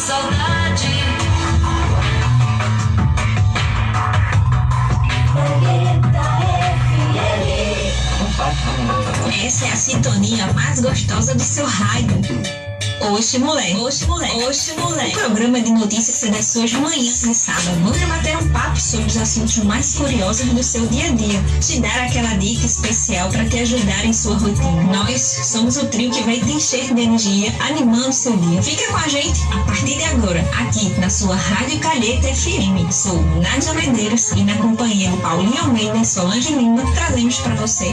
saudade. Essa é a sintonia mais gostosa do seu rádio. Oxe, mulher. Oxe, mulher. Oxe, mulher. O programa de notícias das suas manhãs de sábado. Vamos bater um papo sobre os assuntos mais curiosos do seu dia a dia. Te dar aquela dica especial para te ajudar em sua rotina. Nós somos o trio que vai te encher de energia, animando seu dia. Fica com a gente a partir de agora, aqui na sua Rádio Calheta FM. Sou Nádia Medeiros e na companhia de Paulinho Almeida e Solange Lima, trazemos para você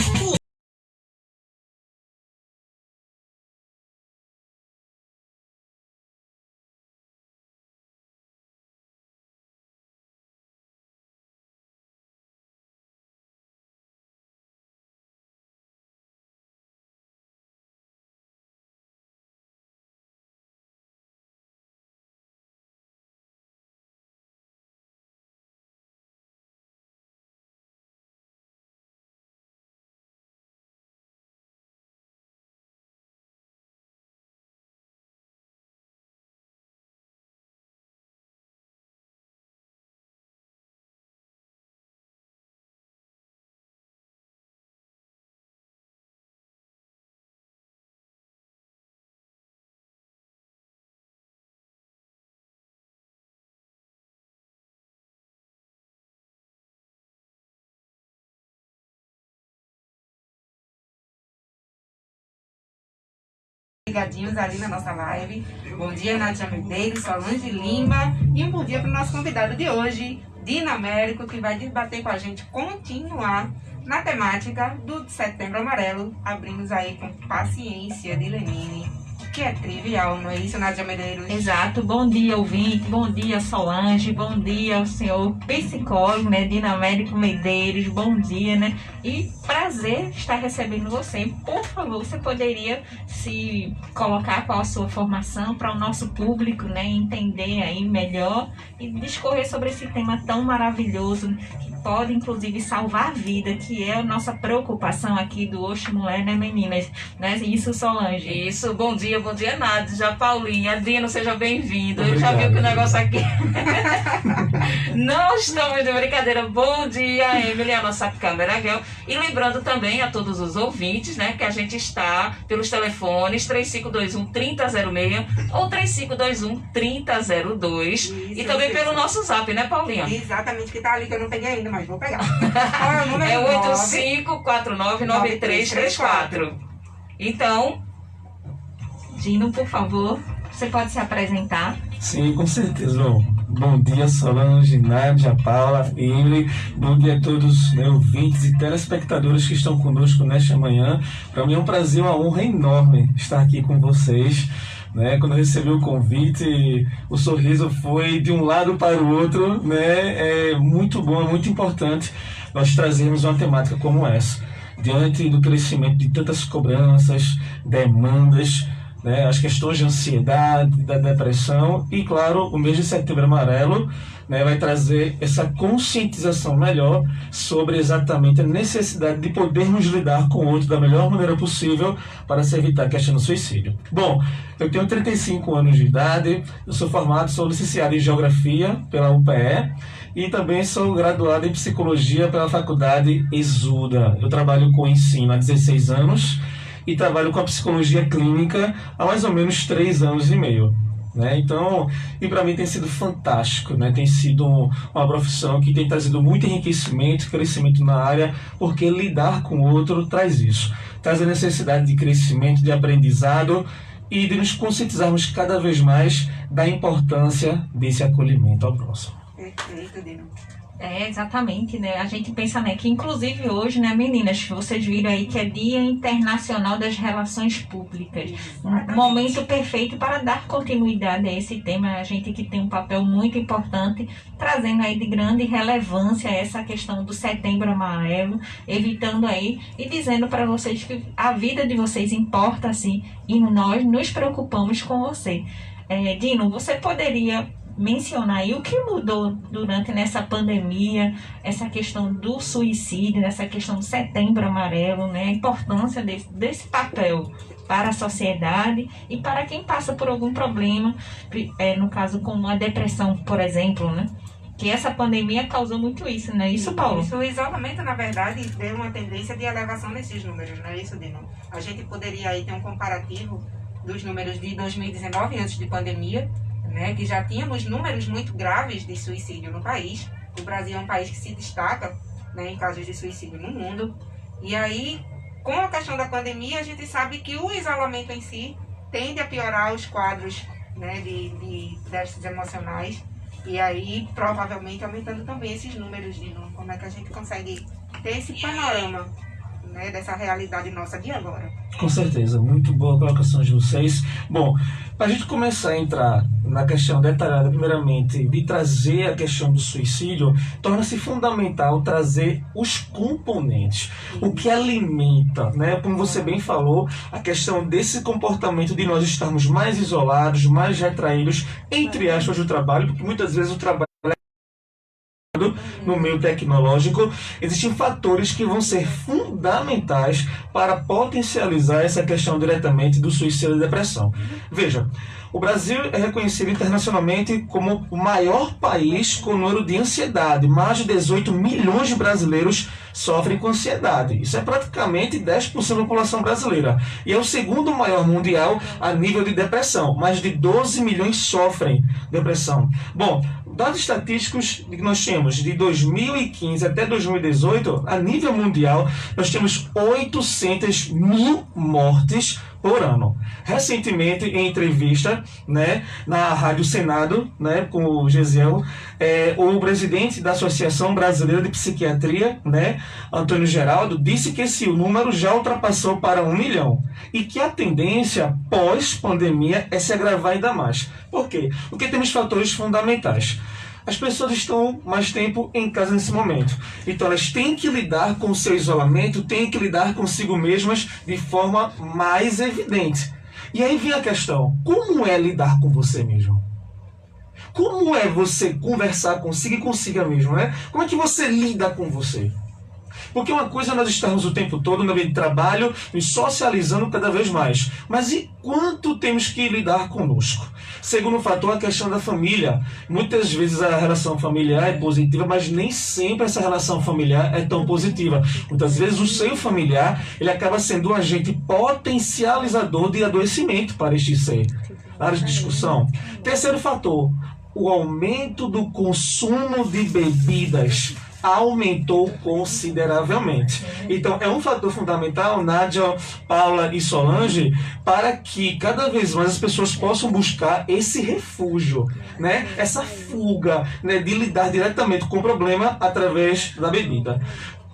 ligadinhos ali na nossa live. Bom dia, Nádia Medeiros, Solange Lima, e um bom dia para o nosso convidado de hoje, Dino Américo, que vai debater com a gente, continuar na temática do Setembro Amarelo, abrimos aí com Paciência de Lenine, que é trivial, não é isso, Nádia Medeiros? Exato. Bom dia, ouvinte. Bom dia, Solange. Bom dia, senhor psicólogo, né, Dino Américo Medeiros. Bom dia, né? E prazer estar recebendo você. Por favor, você poderia se colocar qual a sua formação para o nosso público, né, entender aí melhor e discorrer sobre esse tema tão maravilhoso que pode, inclusive, salvar a vida, que é a nossa preocupação aqui do Oxe Mulher, né, meninas? Né? Isso, Solange. Isso, bom dia, Nádia, Paulinha, Dino, seja bem-vindo. Eu Obrigado. já vi que o negócio aqui não estamos de brincadeira. Bom dia, Emily, a nossa câmera girl. E lembrando também a todos os ouvintes, né, que a gente está pelos telefones 3521-3006 ou 3521-3002 e também pelo nosso zap, né, Paulinha? Exatamente, que tá ali que eu não peguei ainda, mas vou pegar. Qual é o número? É 85499334. Então, Dino, por favor, você pode se apresentar? Sim, com certeza. Bom dia, Solange, Nádia, Paula, Emily. Bom dia a todos, né, ouvintes e telespectadores que estão conosco nesta manhã. Para mim é um prazer, uma honra enorme estar aqui com vocês. Né? Quando eu recebi o convite, o sorriso foi de um lado para o outro. Né? É muito bom, é muito importante nós trazermos uma temática como essa. Diante do crescimento de tantas cobranças, demandas, né, as questões de ansiedade, da depressão e, claro, o mês de Setembro Amarelo, né, vai trazer essa conscientização melhor sobre exatamente a necessidade de podermos lidar com o outro da melhor maneira possível para se evitar a questão do suicídio. Bom, eu tenho 35 anos de idade, eu sou licenciado em Geografia pela UPE e também sou graduado em Psicologia pela Faculdade Exuda. Eu trabalho com ensino há 16 anos e trabalho com a psicologia clínica há mais ou menos 3 anos e meio. Né? Então, e para mim tem sido fantástico, né? Tem sido uma profissão que tem trazido muito enriquecimento, crescimento na área, porque lidar com o outro traz isso. Traz a necessidade de crescimento, de aprendizado e de nos conscientizarmos cada vez mais da importância desse acolhimento ao próximo. Perfeito, Dino. É, exatamente, né? A gente pensa, né, que inclusive hoje, né, meninas, vocês viram aí que é Dia Internacional das Relações Públicas. Um momento perfeito para dar continuidade a esse tema. A gente que tem um papel muito importante, trazendo aí de grande relevância essa questão do Setembro Amarelo, evitando aí e dizendo para vocês que a vida de vocês importa, sim, e nós nos preocupamos com você. Dino, você poderia mencionar aí o que mudou durante nessa pandemia, essa questão do suicídio, essa questão do Setembro Amarelo, né? A importância desse papel para a sociedade e para quem passa por algum problema, no caso como a depressão, por exemplo, né? Que essa pandemia causou muito isso, não é isso, Paulo? Isso, o isolamento, na verdade, deu uma tendência de elevação nesses números, não é isso, Dino? A gente poderia aí ter um comparativo dos números de 2019, antes de pandemia, né, que já tínhamos números muito graves de suicídio no país. O Brasil é um país que se destaca, né, em casos de suicídio no mundo. E aí, com a questão da pandemia, a gente sabe que o isolamento em si tende a piorar os quadros, né, de déficits emocionais. E aí, provavelmente, aumentando também esses números de como é que a gente consegue ter esse panorama, né, dessa realidade nossa de agora. Com certeza, muito boa a colocação de vocês. Bom, para a gente começar a entrar na questão detalhada, primeiramente, de trazer a questão do suicídio, torna-se fundamental trazer os componentes, o que alimenta, né? Como você bem falou, a questão desse comportamento de nós estarmos mais isolados, mais retraídos, entre aspas, do trabalho, porque muitas vezes o trabalho no meio tecnológico, existem fatores que vão ser fundamentais para potencializar essa questão diretamente do suicídio e da depressão. Veja, o Brasil é reconhecido internacionalmente como o maior país com número de ansiedade. Mais de 18 milhões de brasileiros sofrem com ansiedade. Isso é praticamente 10% da população brasileira. E é o segundo maior mundial a nível de depressão. Mais de 12 milhões sofrem depressão. Bom, dados estatísticos que nós temos de 2015 até 2018, a nível mundial, nós temos 800 mil mortes por ano. Recentemente, em entrevista, né, na Rádio Senado, né, com o Gesiel, o presidente da Associação Brasileira de Psiquiatria, né, Antônio Geraldo, disse que esse número já ultrapassou para 1 milhão e que a tendência pós-pandemia é se agravar ainda mais. Por quê? Porque temos fatores fundamentais. As pessoas estão mais tempo em casa nesse momento. Então elas têm que lidar com o seu isolamento, têm que lidar consigo mesmas de forma mais evidente. E aí vem a questão, como é lidar com você mesmo? Como é você conversar consigo e consigo mesmo, né? Como é que você lida com você? Porque uma coisa é nós estarmos o tempo todo no meio de trabalho, nos socializando cada vez mais. Mas e quanto temos que lidar conosco? Segundo fator, a questão da família. Muitas vezes a relação familiar é positiva, mas nem sempre essa relação familiar é tão positiva. Muitas vezes o seio familiar ele acaba sendo um agente potencializador de adoecimento para este ser. Área de discussão. Terceiro fator, o aumento do consumo de bebidas aumentou consideravelmente. Então, é um fator fundamental, Nádia, Paula e Solange, para que cada vez mais as pessoas possam buscar esse refúgio, né? Essa fuga, né? De lidar diretamente com o problema através da bebida.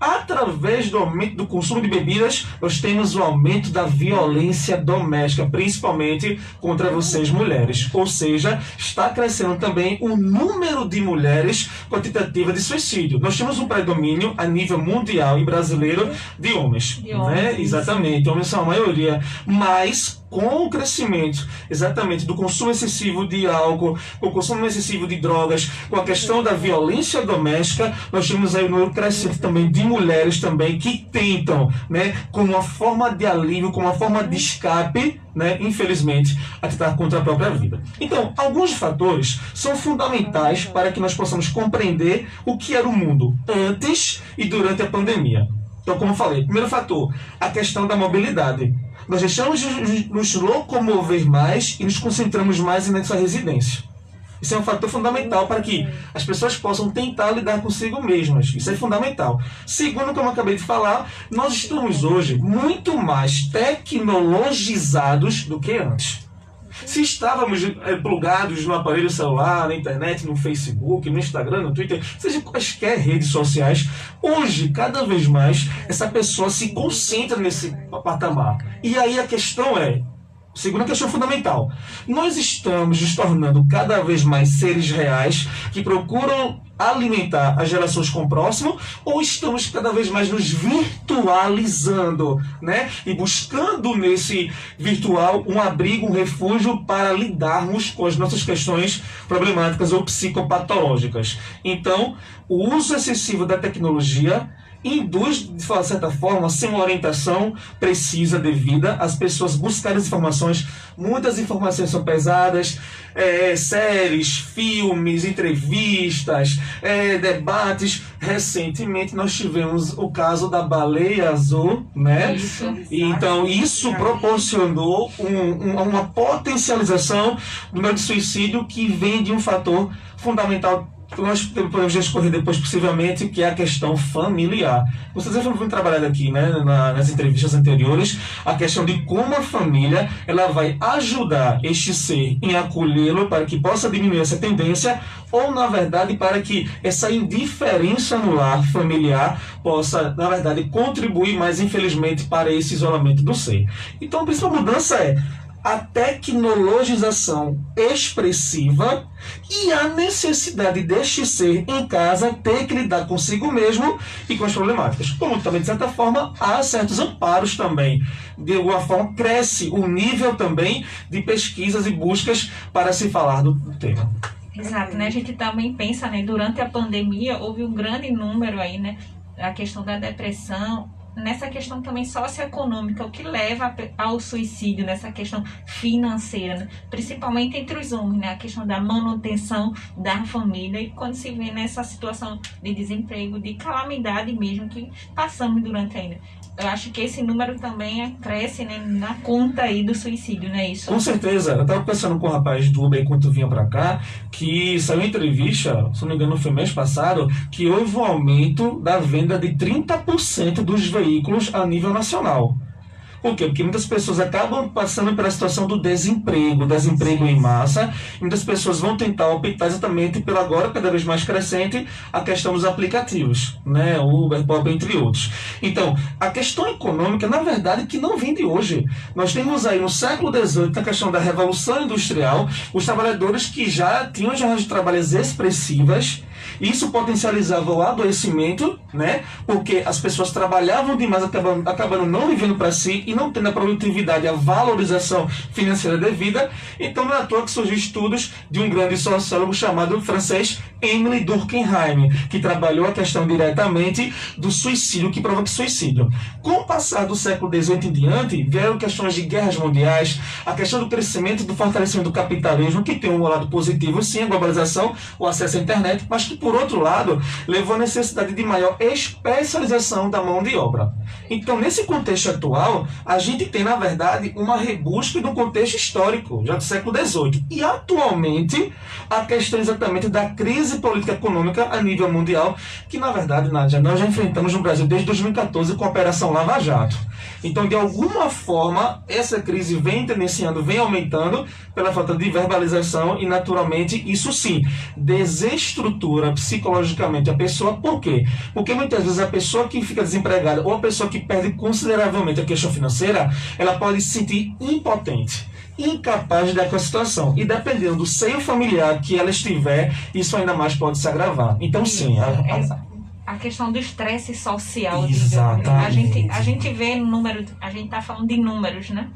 Através do aumento do consumo de bebidas, nós temos o aumento da violência doméstica, principalmente contra vocês mulheres. Ou seja, está crescendo também o número de mulheres com a tentativa de suicídio. Nós temos um predomínio a nível mundial e brasileiro de homens. Né? Exatamente, homens são a maioria. Mas com o crescimento exatamente do consumo excessivo de álcool, com o consumo excessivo de drogas, com a questão da violência doméstica, nós temos aí um número crescente também de mulheres também que tentam, né, como uma forma de alívio, como uma forma de escape, né, infelizmente, atentar contra a própria vida. Então, alguns fatores são fundamentais para que nós possamos compreender o que era o mundo antes e durante a pandemia. Então, como eu falei, primeiro fator, a questão da mobilidade. Nós deixamos de nos locomover mais e nos concentramos mais em nossa residência. Isso é um fator fundamental para que as pessoas possam tentar lidar consigo mesmas. Isso é fundamental. Segundo, como eu acabei de falar, nós estamos hoje muito mais tecnologizados do que antes. Se estávamos plugados no aparelho celular, na internet, no Facebook, no Instagram, no Twitter, seja quaisquer redes sociais, hoje, cada vez mais, essa pessoa se concentra nesse patamar. E aí a questão é, Segunda questão fundamental. Nós estamos nos tornando cada vez mais seres reais que procuram alimentar as gerações com o próximo, ou estamos cada vez mais nos virtualizando, né? E buscando nesse virtual um abrigo, um refúgio para lidarmos com as nossas questões problemáticas ou psicopatológicas. Então, o uso excessivo da tecnologia induz, de certa forma, sem uma orientação precisa, devida, as pessoas buscarem as informações. Muitas informações são pesadas, séries, filmes, entrevistas, debates. Recentemente nós tivemos o caso da baleia azul, né? Isso. Então isso proporcionou uma potencialização do número de suicídio, que vem de um fator fundamental que nós podemos discorrer depois, possivelmente, que é a questão familiar. Vocês já foram trabalhado aqui, né, nas entrevistas anteriores, a questão de como a família ela vai ajudar este ser em acolhê-lo para que possa diminuir essa tendência, ou, na verdade, para que essa indiferença no lar familiar possa, na verdade, contribuir mais, infelizmente, para esse isolamento do ser. Então, a principal mudança é a tecnologização expressiva e a necessidade deste ser em casa ter que lidar consigo mesmo e com as problemáticas. Como também, de certa forma, há certos amparos também. De alguma forma, cresce o nível também de pesquisas e buscas para se falar do tema. Exato, né? A gente também pensa, né? Durante a pandemia, houve um grande número aí, né? A questão da depressão, nessa questão também socioeconômica, o que leva ao suicídio, nessa questão financeira, né? Principalmente entre os homens, né? A questão da manutenção da família, e quando se vê nessa situação de desemprego, de calamidade mesmo que passamos durante ainda. Eu acho que esse número também cresce, né, na conta aí do suicídio, não é isso? Com certeza. Eu estava conversando com um rapaz do Uber enquanto vinha para cá, que saiu em entrevista, se não me engano foi mês passado, que houve um aumento da venda de 30% dos veículos a nível nacional. Por quê? Porque muitas pessoas acabam passando pela situação do desemprego em massa. Muitas pessoas vão tentar optar exatamente pelo agora cada vez mais crescente a questão dos aplicativos, né? Uber, Pop, entre outros. Então, a questão econômica, na verdade, que não vem de hoje. Nós temos aí no século XVIII, na questão da Revolução Industrial, os trabalhadores que já tinham jornadas de trabalho expressivas. Isso potencializava o adoecimento, né? Porque as pessoas trabalhavam demais, acabando não vivendo para si e não tendo a produtividade, a valorização financeira devida. Então não é à toa que surgiu estudos de um grande sociólogo chamado francês Émile Durkheim, que trabalhou a questão diretamente do suicídio, que provoca suicídio. Com o passar do século XVIII em diante, vieram questões de guerras mundiais, a questão do crescimento e do fortalecimento do capitalismo, que tem um lado positivo, sim, a globalização, o acesso à internet, mas que, por outro lado, levou à necessidade de maior especialização da mão de obra. Então, nesse contexto atual, a gente tem, na verdade, uma rebusca de um contexto histórico, já do século XVIII. E, atualmente, a questão exatamente da crise política econômica a nível mundial, que, na verdade, Nádia, nós já enfrentamos no Brasil desde 2014 com a Operação Lava Jato. Então, de alguma forma, essa crise vem tendenciando, vem aumentando pela falta de verbalização e, naturalmente, isso sim, desestrutura psicologicamente a pessoa. Por quê? Porque muitas vezes a pessoa que fica desempregada ou a pessoa que perde consideravelmente a questão financeira, ela pode se sentir impotente, incapaz de lidar com a situação. E dependendo do seio familiar que ela estiver, isso ainda mais pode se agravar. Então, sim, a questão do estresse social. Exatamente. A gente vê número, a gente está falando de números, né?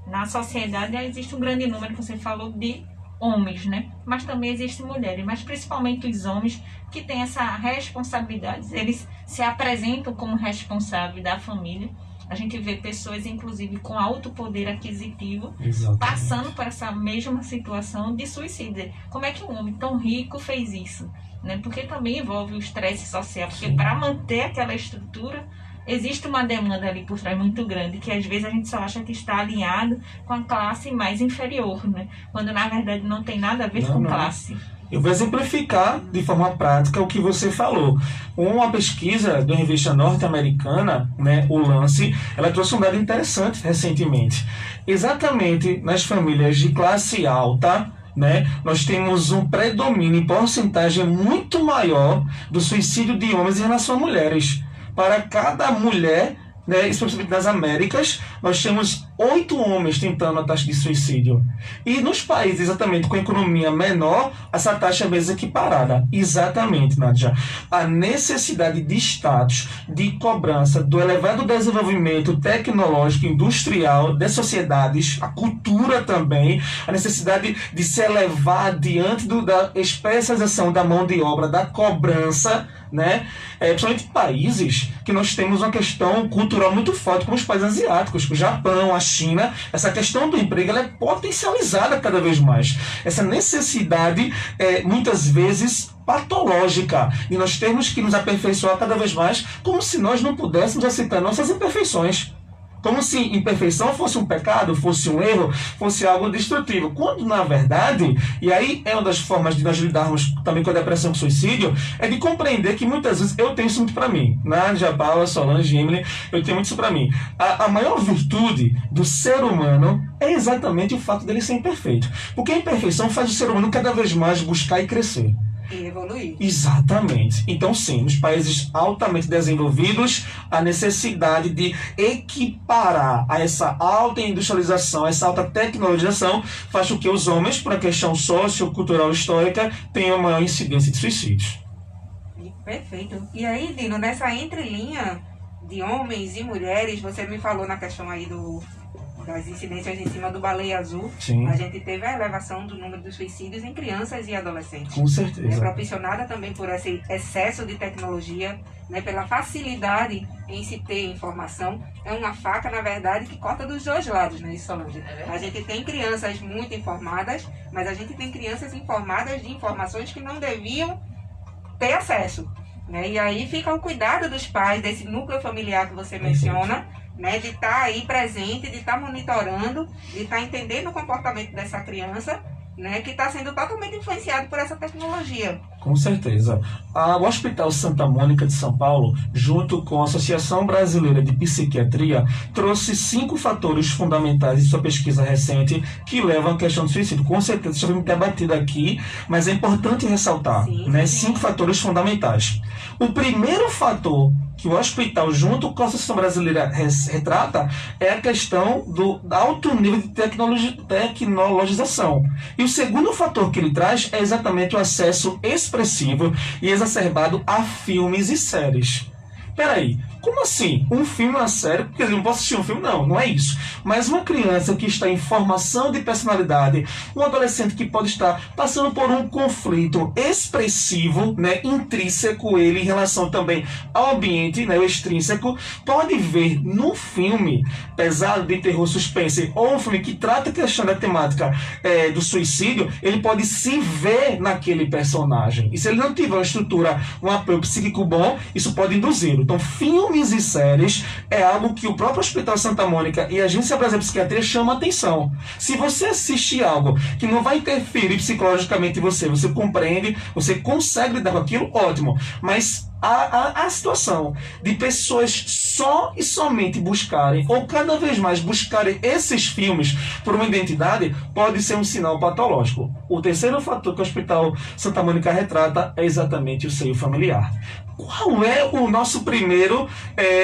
Na sociedade existe um grande número, que você falou, de homens, né? Mas também existem mulheres, mas principalmente os homens que têm essa responsabilidade. Eles se apresentam como responsáveis da família. A gente vê pessoas, inclusive, com alto poder aquisitivo, passando por essa mesma situação de suicídio. Como é que um homem tão rico fez isso? Né? Porque também envolve o estresse social, porque para manter aquela estrutura, existe uma demanda ali por trás muito grande, que às vezes a gente só acha que está alinhado com a classe mais inferior, né? Quando na verdade não tem nada a ver com classe. Eu vou exemplificar de forma prática o que você falou. Uma pesquisa de uma revista norte-americana, né, o Lance, ela trouxe um dado interessante recentemente. Exatamente nas famílias de classe alta, né, nós temos um predomínio em porcentagem muito maior do suicídio de homens em relação a mulheres. Para cada mulher, né, especialmente nas Américas, nós temos 8 homens tentando a taxa de suicídio. E nos países exatamente com economia menor, essa taxa é mesmo equiparada. Exatamente, Nádia. A necessidade de status, de cobrança do elevado desenvolvimento tecnológico, industrial das sociedades, a cultura também, a necessidade de se elevar diante da especialização da mão de obra, da cobrança, né? Principalmente em países que nós temos uma questão cultural muito forte, como os países asiáticos, o Japão, a China. Essa questão do emprego ela é potencializada cada vez mais. Essa necessidade muitas vezes patológica, e nós temos que nos aperfeiçoar cada vez mais, como se nós não pudéssemos aceitar nossas imperfeições. Como se imperfeição fosse um pecado, fosse um erro, fosse algo destrutivo. Quando, na verdade, e aí é uma das formas de nós lidarmos também com a depressão e com o suicídio, é de compreender que muitas vezes eu tenho isso muito para mim. Nádia, Paula, Solange, Emily, eu tenho muito isso para mim. A maior virtude do ser humano é exatamente o fato dele ser imperfeito. Porque a imperfeição faz o ser humano cada vez mais buscar e crescer. E evoluir. Exatamente. Então, sim, nos países altamente desenvolvidos, a necessidade de equiparar a essa alta industrialização, essa alta tecnologização, faz com que os homens, por uma questão sociocultural histórica, tenham maior incidência de suicídios. Perfeito. E aí, Dino, nessa entrelinha de homens e mulheres, você me falou na questão aí das incidências em cima do baleia azul. Sim. A gente teve a elevação do número de suicídios em crianças e adolescentes. Com certeza. É proporcionada também por esse excesso de tecnologia, né, pela facilidade em se ter informação. É uma faca, na verdade, que corta dos dois lados, né, Solange? A gente tem crianças muito informadas, mas a gente tem crianças informadas de informações que não deviam ter acesso, né? E aí fica o cuidado dos pais, desse núcleo familiar que você menciona, né, de estar aí presente, de estar monitorando, de estar entendendo o comportamento dessa criança, né, que está sendo totalmente influenciado por essa tecnologia. Com certeza. O Hospital Santa Mônica de São Paulo, junto com a Associação Brasileira de Psiquiatria, trouxe 5 fatores fundamentais em sua pesquisa recente que levam à questão do suicídio. Com certeza, isso já foi debatido aqui, mas é importante ressaltar, sim, né, sim. 5 fatores fundamentais. O primeiro fator que o hospital, junto com a Associação Brasileira, retrata é a questão do alto nível de tecnologização. E o segundo fator que ele traz é exatamente o acesso expressivo e exacerbado a filmes e séries. Peraí, como assim? Um filme é uma série? Quer dizer, eu não posso assistir um filme? Não, não é isso. Mas uma criança que está em formação de personalidade, um adolescente que pode estar passando por um conflito expressivo, né, intrínseco ele em relação também ao ambiente, né, o extrínseco, pode ver num filme pesado de terror suspense ou um filme que trata a questão da temática do suicídio, ele pode se ver naquele personagem. E se ele não tiver uma estrutura, um apoio psíquico bom, isso pode induzi-lo. Então, filmes e séries é algo que o próprio Hospital Santa Mônica e a Agência Brasileira de Psiquiatria chamam a atenção. Se você assistir algo que não vai interferir psicologicamente em você, você compreende, você consegue lidar com aquilo, ótimo. Mas a situação de pessoas só e somente buscarem, ou cada vez mais buscarem esses filmes por uma identidade, pode ser um sinal patológico. O terceiro fator que o Hospital Santa Mônica retrata é exatamente o seio familiar. Qual é o nosso primeiro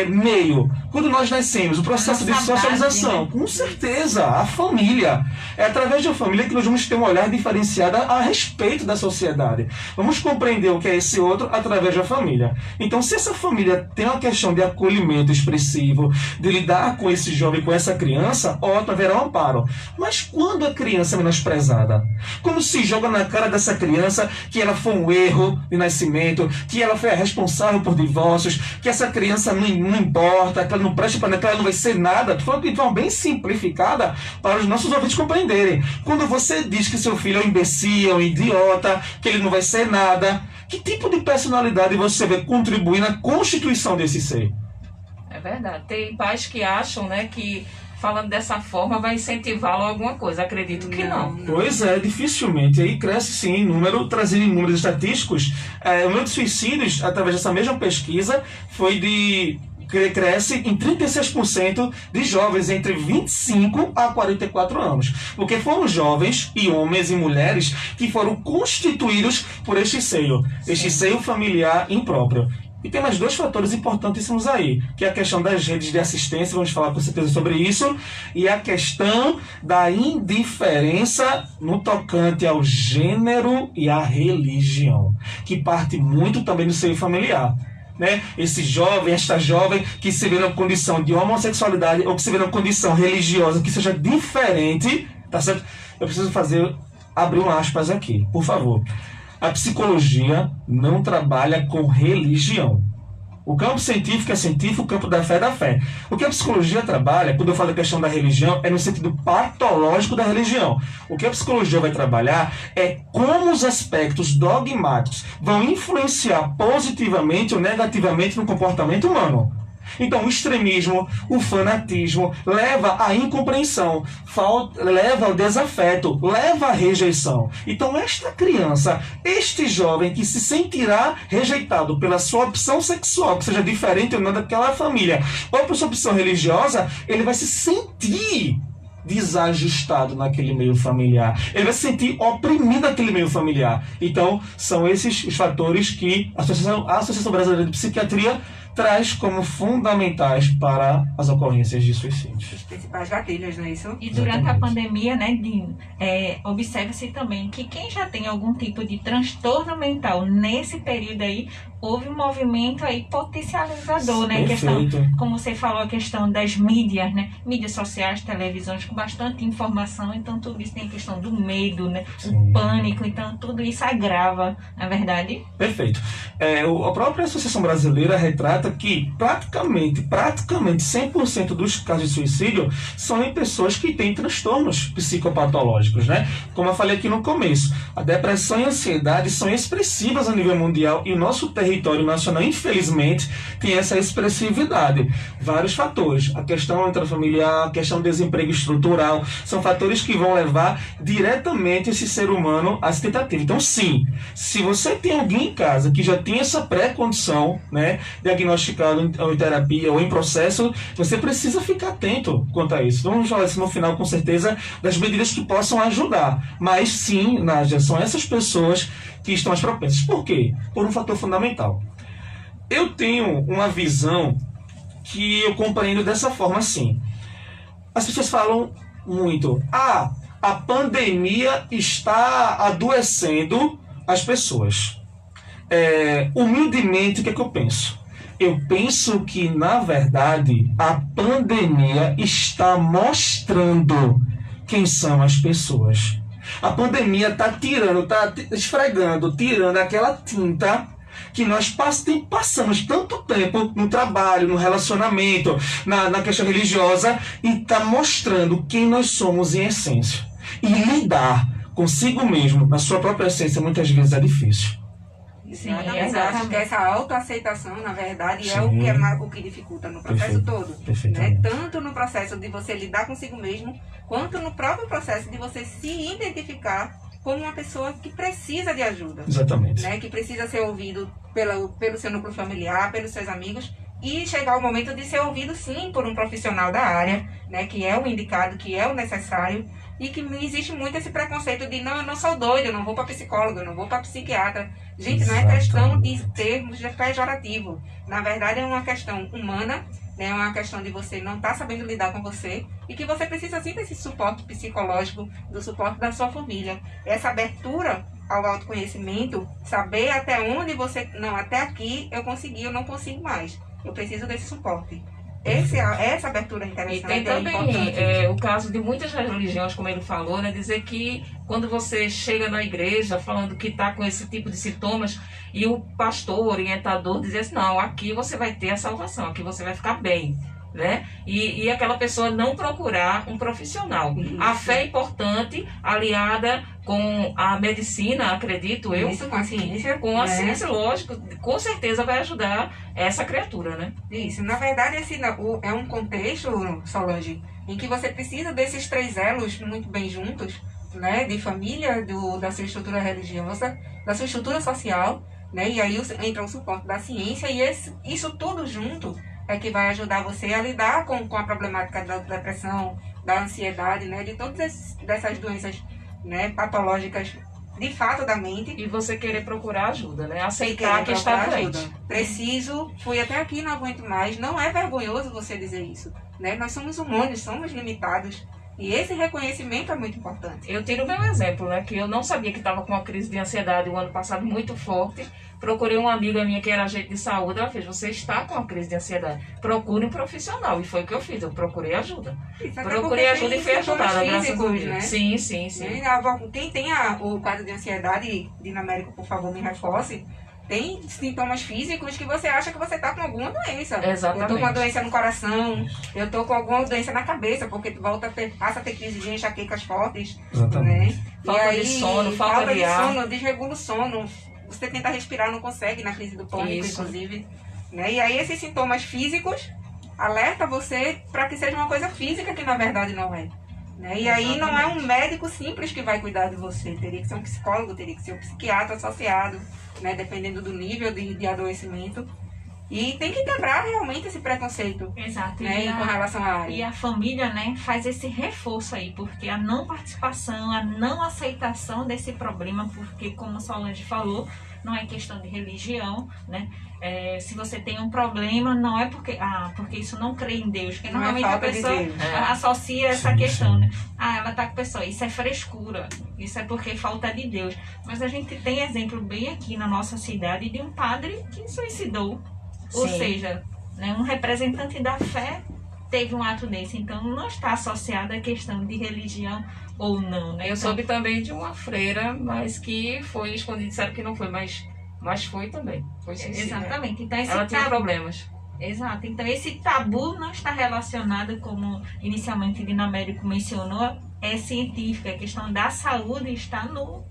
meio? Quando nós nascemos, o processo de socialização. Com certeza, a família. É através da família que nós vamos ter um olhar diferenciado a respeito da sociedade. Vamos compreender o que é esse outro através da família. Então, se essa família tem uma questão de acolhimento expressivo, de lidar com esse jovem, com essa criança, ótimo, haverá um amparo. Mas quando a criança é menosprezada? Quando se joga na cara dessa criança que ela foi um erro de nascimento, que ela foi a responsável por divórcios, que essa criança não importa, que ela não presta para nada, que ela não vai ser nada. Estou falando de forma bem simplificada para os nossos ouvintes compreenderem. Quando você diz que seu filho é um imbecil, é um idiota, que ele não vai ser nada, que tipo de personalidade você vê contribuir na constituição desse ser? É verdade. Tem pais que acham, né, que falando dessa forma vai incentivá-lo a alguma coisa. Acredito que não. Pois é, dificilmente. Aí cresce sim em número, trazendo em números estatísticos, o número de suicídios, através dessa mesma pesquisa, cresce em 36% de jovens entre 25 a 44 anos. Porque foram jovens e homens e mulheres que foram constituídos por este seio familiar impróprio. E tem mais dois fatores importantíssimos aí, que é a questão das redes de assistência, vamos falar com certeza sobre isso, e a questão da indiferença no tocante ao gênero e à religião, que parte muito também do seio familiar. Né? Esse jovem, esta jovem que se vê na condição de homossexualidade ou que se vê na condição religiosa que seja diferente, tá certo? Eu preciso abrir um aspas aqui, por favor. A psicologia não trabalha com religião. O campo científico é científico, o campo da fé é da fé. O que a psicologia trabalha, quando eu falo da questão da religião, é no sentido patológico da religião. O que a psicologia vai trabalhar é como os aspectos dogmáticos vão influenciar positivamente ou negativamente no comportamento humano. Então, o extremismo, o fanatismo leva à incompreensão, leva ao desafeto, leva à rejeição. Então, esta criança, este jovem que se sentirá rejeitado pela sua opção sexual, que seja diferente ou não daquela família, ou por sua opção religiosa, ele vai se sentir desajustado naquele meio familiar. Ele vai se sentir oprimido naquele meio familiar. Então, são esses os fatores que a Associação Brasileira de Psiquiatria traz como fundamentais para as ocorrências de suicídio. Os principais gatilhos, não é isso? E durante a pandemia, né, Dino, observa-se também que quem já tem algum tipo de transtorno mental nesse período aí, houve um movimento aí potencializador, né? Questão, como você falou, a questão das mídias, né? Mídias sociais, televisões com bastante informação, então tudo isso tem a questão do medo, né? O pânico, então tudo isso agrava, na verdade. Perfeito. A própria Associação Brasileira retrata que praticamente 100% dos casos de suicídio são em pessoas que têm transtornos psicopatológicos, né? Como eu falei aqui no começo, a depressão e a ansiedade são expressivas a nível mundial e o nosso território nacional, infelizmente, tem essa expressividade. Vários fatores. A questão intrafamiliar, a questão do desemprego estrutural, são fatores que vão levar diretamente esse ser humano a essa tentativa. Então, sim, se você tem alguém em casa que já tem essa pré-condição, né, diagnosticado em terapia ou em processo, você precisa ficar atento quanto a isso. Então, vamos falar isso no final, com certeza, das medidas que possam ajudar. Mas, sim, Nádia, são essas pessoas que estão mais propensas. Por quê? Por um fator fundamental. Eu tenho uma visão que eu compreendo dessa forma assim. As pessoas falam muito, a pandemia está adoecendo as pessoas. Humildemente, o que é que eu penso? Eu penso que, na verdade, a pandemia está mostrando quem são as pessoas. A pandemia está tirando aquela tinta que nós passamos tanto tempo no trabalho, no relacionamento, na questão religiosa, e está mostrando quem nós somos em essência. E lidar consigo mesmo, na sua própria essência, muitas vezes é difícil. Sim, eu acho que essa autoaceitação, na verdade, é o que dificulta no processo todo. Né? Tanto no processo de você lidar consigo mesmo, quanto no próprio processo de você se identificar como uma pessoa que precisa de ajuda. Exatamente. Né? Que precisa ser ouvido pelo seu núcleo familiar, pelos seus amigos, e chegar o momento de ser ouvido, sim, por um profissional da área, né? Que é o indicado, que é o necessário. E que existe muito esse preconceito de não, eu não sou doido, eu não vou para psicólogo, eu não vou para psiquiatra. Gente, não é questão de termos de pejorativo. Na verdade, é uma questão humana, né? É uma questão de você não estar sabendo lidar com você e que você precisa sim desse suporte psicológico, do suporte da sua família. Essa abertura ao autoconhecimento, saber até onde você... Não, até aqui eu consegui, eu não consigo mais. Eu preciso desse suporte. Essa abertura interessante. E tem também o caso de muitas religiões, como ele falou, né, dizer que quando você chega na igreja falando que está com esse tipo de sintomas e o pastor, orientador, dizer assim, não, aqui você vai ter a salvação, aqui você vai ficar bem. Né? E aquela pessoa não procurar um profissional. Isso. A fé é importante, aliada com a medicina, acredito eu. Isso, com a ciência. Com a ciência, lógico, com certeza vai ajudar essa criatura, né? Isso, na verdade, esse é um contexto, Solange, em que você precisa desses três elos muito bem juntos, né? De família, da sua estrutura religiosa, da sua estrutura social, né? E aí entra o suporte da ciência e isso tudo junto é que vai ajudar você a lidar com a problemática da depressão, da ansiedade, né, de todas essas doenças, né, patológicas de fato da mente. E você querer procurar ajuda, né? E Aceitar que querer está procurar doente. ajuda. Preciso, fui até aqui, não aguento mais. Não é vergonhoso você dizer isso, né? Nós somos humanos, somos limitados. E esse reconhecimento é muito importante. Eu tiro o meu exemplo, né? Que eu não sabia que estava com uma crise de ansiedade o ano passado muito forte. Procurei uma amiga minha que era agente de saúde. Ela fez: você está com uma crise de ansiedade. Procure um profissional. E foi o que eu fiz. Eu procurei ajuda. Isso, até Procurei porque ajuda e tem fui sintomas ajudada, graças a físicos, Deus. né? Sim, sim, sim. Quem tem o quadro de ansiedade, Dinamérico, por favor, me reforce. Tem sintomas físicos que você acha que você está com alguma doença. Exatamente. Eu tô com uma doença no coração, eu tô com alguma doença na cabeça, porque tu passa a ter crise de enxaquecas fortes, Exatamente. né? Falta e aí, de sono, falta de ar. sono, desregula o sono. Você tenta respirar, não consegue na crise do pânico, Isso. inclusive. Né? E aí esses sintomas físicos alerta você para que seja uma coisa física que na verdade não é. Né? E aí não é um médico simples que vai cuidar de você. Teria que ser um psicólogo, teria que ser um psiquiatra associado, né? Dependendo do nível de adoecimento. E tem que quebrar realmente esse preconceito, Exato. né? Com relação à área. E a família, né, faz esse reforço aí, porque a não participação, a não aceitação desse problema, porque como a Solange falou, não é questão de religião, né? Se você tem um problema, não é porque isso não crê em Deus, porque Não é normalmente a falta de pessoa Deus. associa essa Sim, questão, sim. né? Ela tá com a pessoa, isso é frescura, isso é porque falta de Deus. Mas a gente tem exemplo bem aqui na nossa cidade de um padre que suicidou. Ou Sim. seja, né, um representante da fé teve um ato desse. Então, não está associado à questão de religião ou não, né? Eu Então, soube também de uma freira, mas que foi escondida. Disseram que não foi, mas foi também. Foi suicídio. exatamente. Então, esse Ela tinha tabu, problemas. exato. Então, esse tabu não está relacionado, como inicialmente Dinamérico mencionou, é científico. A questão da saúde está no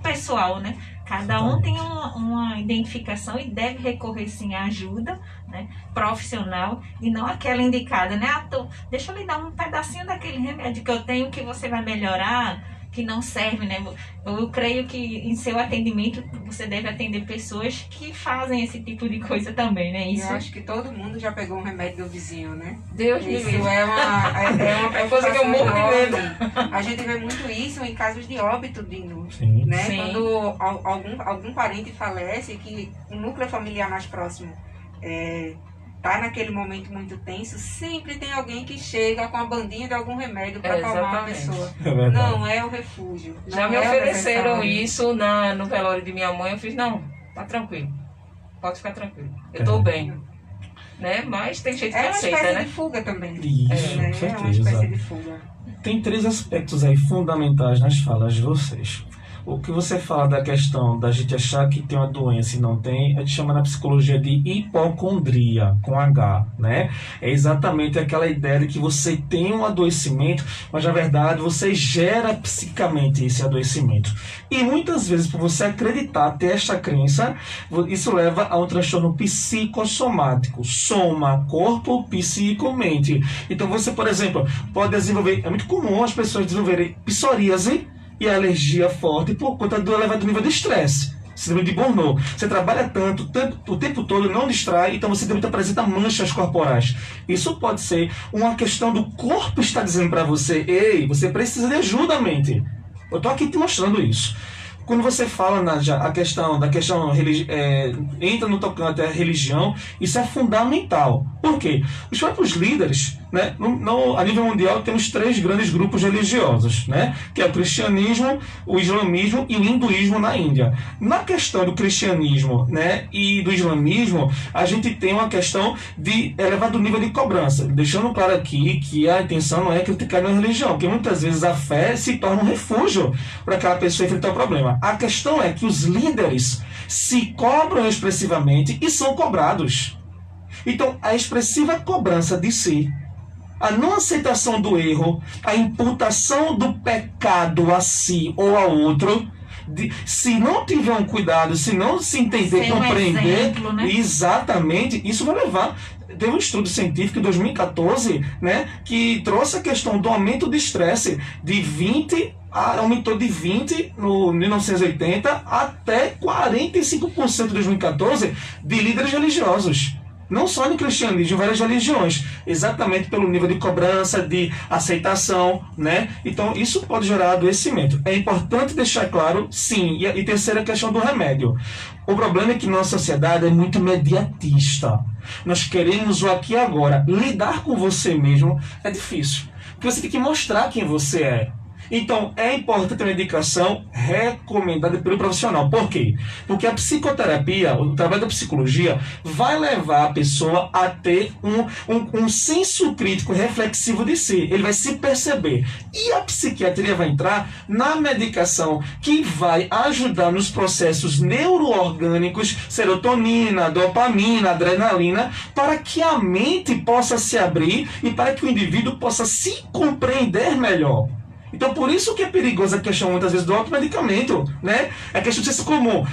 pessoal, né? Cada um tem uma identificação e deve recorrer sim à ajuda, né, profissional, e não aquela indicada, né? Deixa eu lhe dar um pedacinho daquele remédio que eu tenho que você vai melhorar, que não serve, né? Eu creio que em seu atendimento você deve atender pessoas que fazem esse tipo de coisa também, né? Isso Eu acho que todo mundo já pegou um remédio do vizinho, né? Deus me Isso livre. é uma É coisa que eu morro de medo. enorme. A gente vê muito isso em casos de óbito, Dino. Sim. Né? Sim. Quando algum parente falece, que o núcleo familiar mais próximo tá naquele momento muito tenso, sempre tem alguém que chega com a bandinha de algum remédio para acalmar a Exatamente. pessoa. É verdade. Não é o refúgio. Já não me é o ofereceram necessário. isso no velório de minha mãe. Eu fiz: não, tá tranquilo. Pode ficar tranquilo. Eu tô É. bem. Né? Mas tem gente que É uma aceita, espécie né? de fuga também. Isso, Né? com É uma certeza. espécie de fuga. Tem três aspectos aí fundamentais nas falas de vocês. O que você fala da questão da gente achar que tem uma doença e não tem, a gente chama na psicologia de hipocondria, com H, né? É exatamente aquela ideia de que você tem um adoecimento, mas na verdade você gera psicamente esse adoecimento. E muitas vezes, por você acreditar, ter esta crença, isso leva a um transtorno psicossomático. Soma, corpo, psico, mente. Então você, por exemplo, pode desenvolver, é muito comum as pessoas desenvolverem psoríase e alergia forte por conta do elevado nível de estresse. Síndrome de Burnout. Você trabalha tanto, o tempo todo, não distrai, então você também apresenta manchas corporais. Isso pode ser uma questão do corpo estar dizendo para você: ei, você precisa de ajuda, mente. Eu tô aqui te mostrando isso. Quando você fala a questão entra no tocante à religião, isso é fundamental. Por quê? Os próprios líderes, né, a nível mundial, temos 3 grandes grupos religiosos, né, que é o cristianismo, o islamismo e o hinduísmo na Índia. Na questão do cristianismo, né, e do islamismo, a gente tem uma questão de elevado nível de cobrança. Deixando claro aqui que a intenção não é criticar a religião, porque muitas vezes a fé se torna um refúgio para aquela pessoa enfrentar o problema. A questão é que os líderes se cobram expressivamente e são cobrados. Então, a expressiva cobrança de si, a não aceitação do erro, a imputação do pecado a si ou a outro, se não tiver um cuidado, se não se entender, Ser um compreender, exemplo, né? exatamente, isso vai levar. Teve um estudo científico em 2014, né, que trouxe a questão do aumento de estresse de 20, aumentou de 20 no 1980 até 45% em 2014 de líderes religiosos. Não só no cristianismo, em várias religiões, exatamente pelo nível de cobrança, de aceitação, né? Então, isso pode gerar adoecimento. É importante deixar claro, sim. E terceira questão do remédio. O problema é que nossa sociedade é muito mediatista. Nós queremos o aqui e agora. Lidar com você mesmo é difícil, porque você tem que mostrar quem você é. Então, é importante a medicação recomendada pelo profissional. Por quê? Porque a psicoterapia, o trabalho da psicologia, vai levar a pessoa a ter um senso crítico reflexivo de si. Ele vai se perceber. E a psiquiatria vai entrar na medicação que vai ajudar nos processos neuroorgânicos, serotonina, dopamina, adrenalina, para que a mente possa se abrir e para que o indivíduo possa se compreender melhor. Então, por isso que é perigosa a questão, muitas vezes, do automedicamento, né? É questão de ser comum.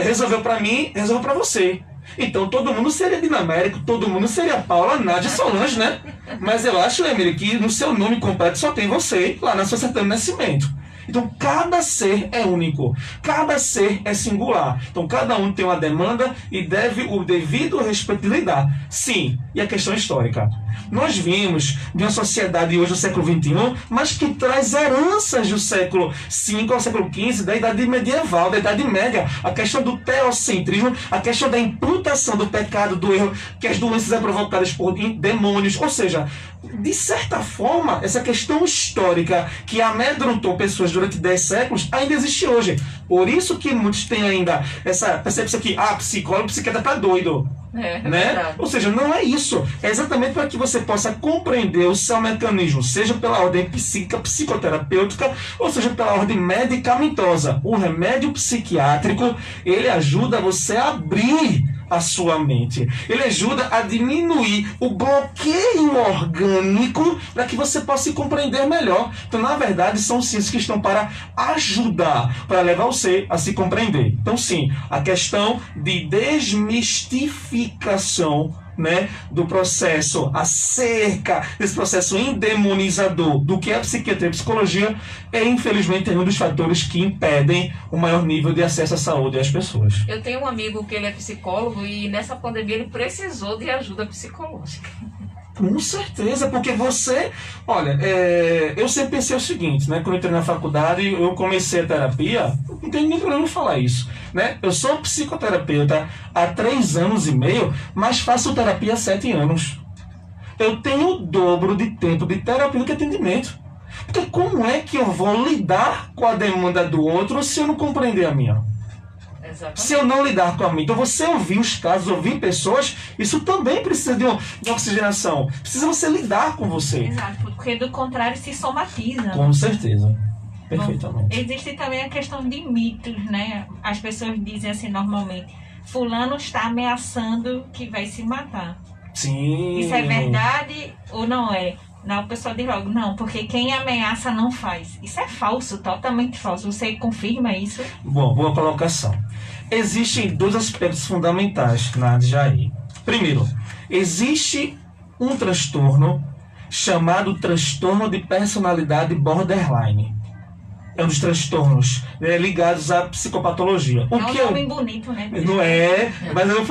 Resolveu pra mim, resolveu pra você. Então, todo mundo seria Dinamérico, todo mundo seria Paula, Nádia e Solange, né? Mas eu acho, Emily, que no seu nome completo só tem você, lá na sua certidão de nascimento. Então, cada ser é único, cada ser é singular. Então, cada um tem uma demanda e deve o devido respeito de lidar. Sim, e a questão histórica. Nós vimos de uma sociedade hoje do século XXI, mas que traz heranças do século V ao século XV, da idade medieval, da idade média. A questão do teocentrismo, a questão da imputação do pecado, do erro, que as doenças são provocadas por demônios. Ou seja, de certa forma, essa questão histórica que amedrontou pessoas durante 10 séculos ainda existe hoje. Por isso que muitos têm ainda essa percepção que psicólogo, psiquiatra tá doido. Né? Ou seja, não é isso. É exatamente para que você possa compreender o seu mecanismo, seja pela ordem psíquica, psicoterapêutica, ou seja pela ordem medicamentosa. O remédio psiquiátrico, ele ajuda você a abrir a sua mente. Ele ajuda a diminuir o bloqueio orgânico para que você possa se compreender melhor. Então, na verdade, são ciências que estão para ajudar, para levar você a se compreender. Então, sim, a questão de desmistificação, né, do processo acerca desse processo endemonizador do que é a psiquiatria e a psicologia é, infelizmente, um dos fatores que impedem o maior nível de acesso à saúde às pessoas. Eu tenho um amigo que ele é psicólogo e nessa pandemia ele precisou de ajuda psicológica. Com certeza, porque você... Olha, eu sempre pensei o seguinte, né? Quando eu entrei na faculdade, eu comecei a terapia, não tem nem problema falar isso, né? Eu sou psicoterapeuta há 3 anos e meio, mas faço terapia há 7 anos. Eu tenho o dobro de tempo de terapia do que atendimento. Porque como é que eu vou lidar com a demanda do outro se eu não compreender a minha? Exatamente. Se eu não lidar com a minha. Então, você ouvir os casos, ouvir pessoas, isso também precisa de oxigenação. Precisa você lidar com você. Exato, porque do contrário se somatiza. Com certeza. Perfeitamente. Bom, existe também a questão de mitos, né? As pessoas dizem assim normalmente, fulano está ameaçando que vai se matar. Sim. Isso é verdade ou não é? Não, o pessoal diz logo, não, porque quem ameaça não faz. Isso é falso, totalmente falso. Você confirma isso? Bom, boa colocação. Existem 2 aspectos fundamentais na Jair. Primeiro, existe um transtorno chamado transtorno de personalidade borderline. É um dos transtornos ligados à psicopatologia. É um nome bonito, né? Não é, mas eu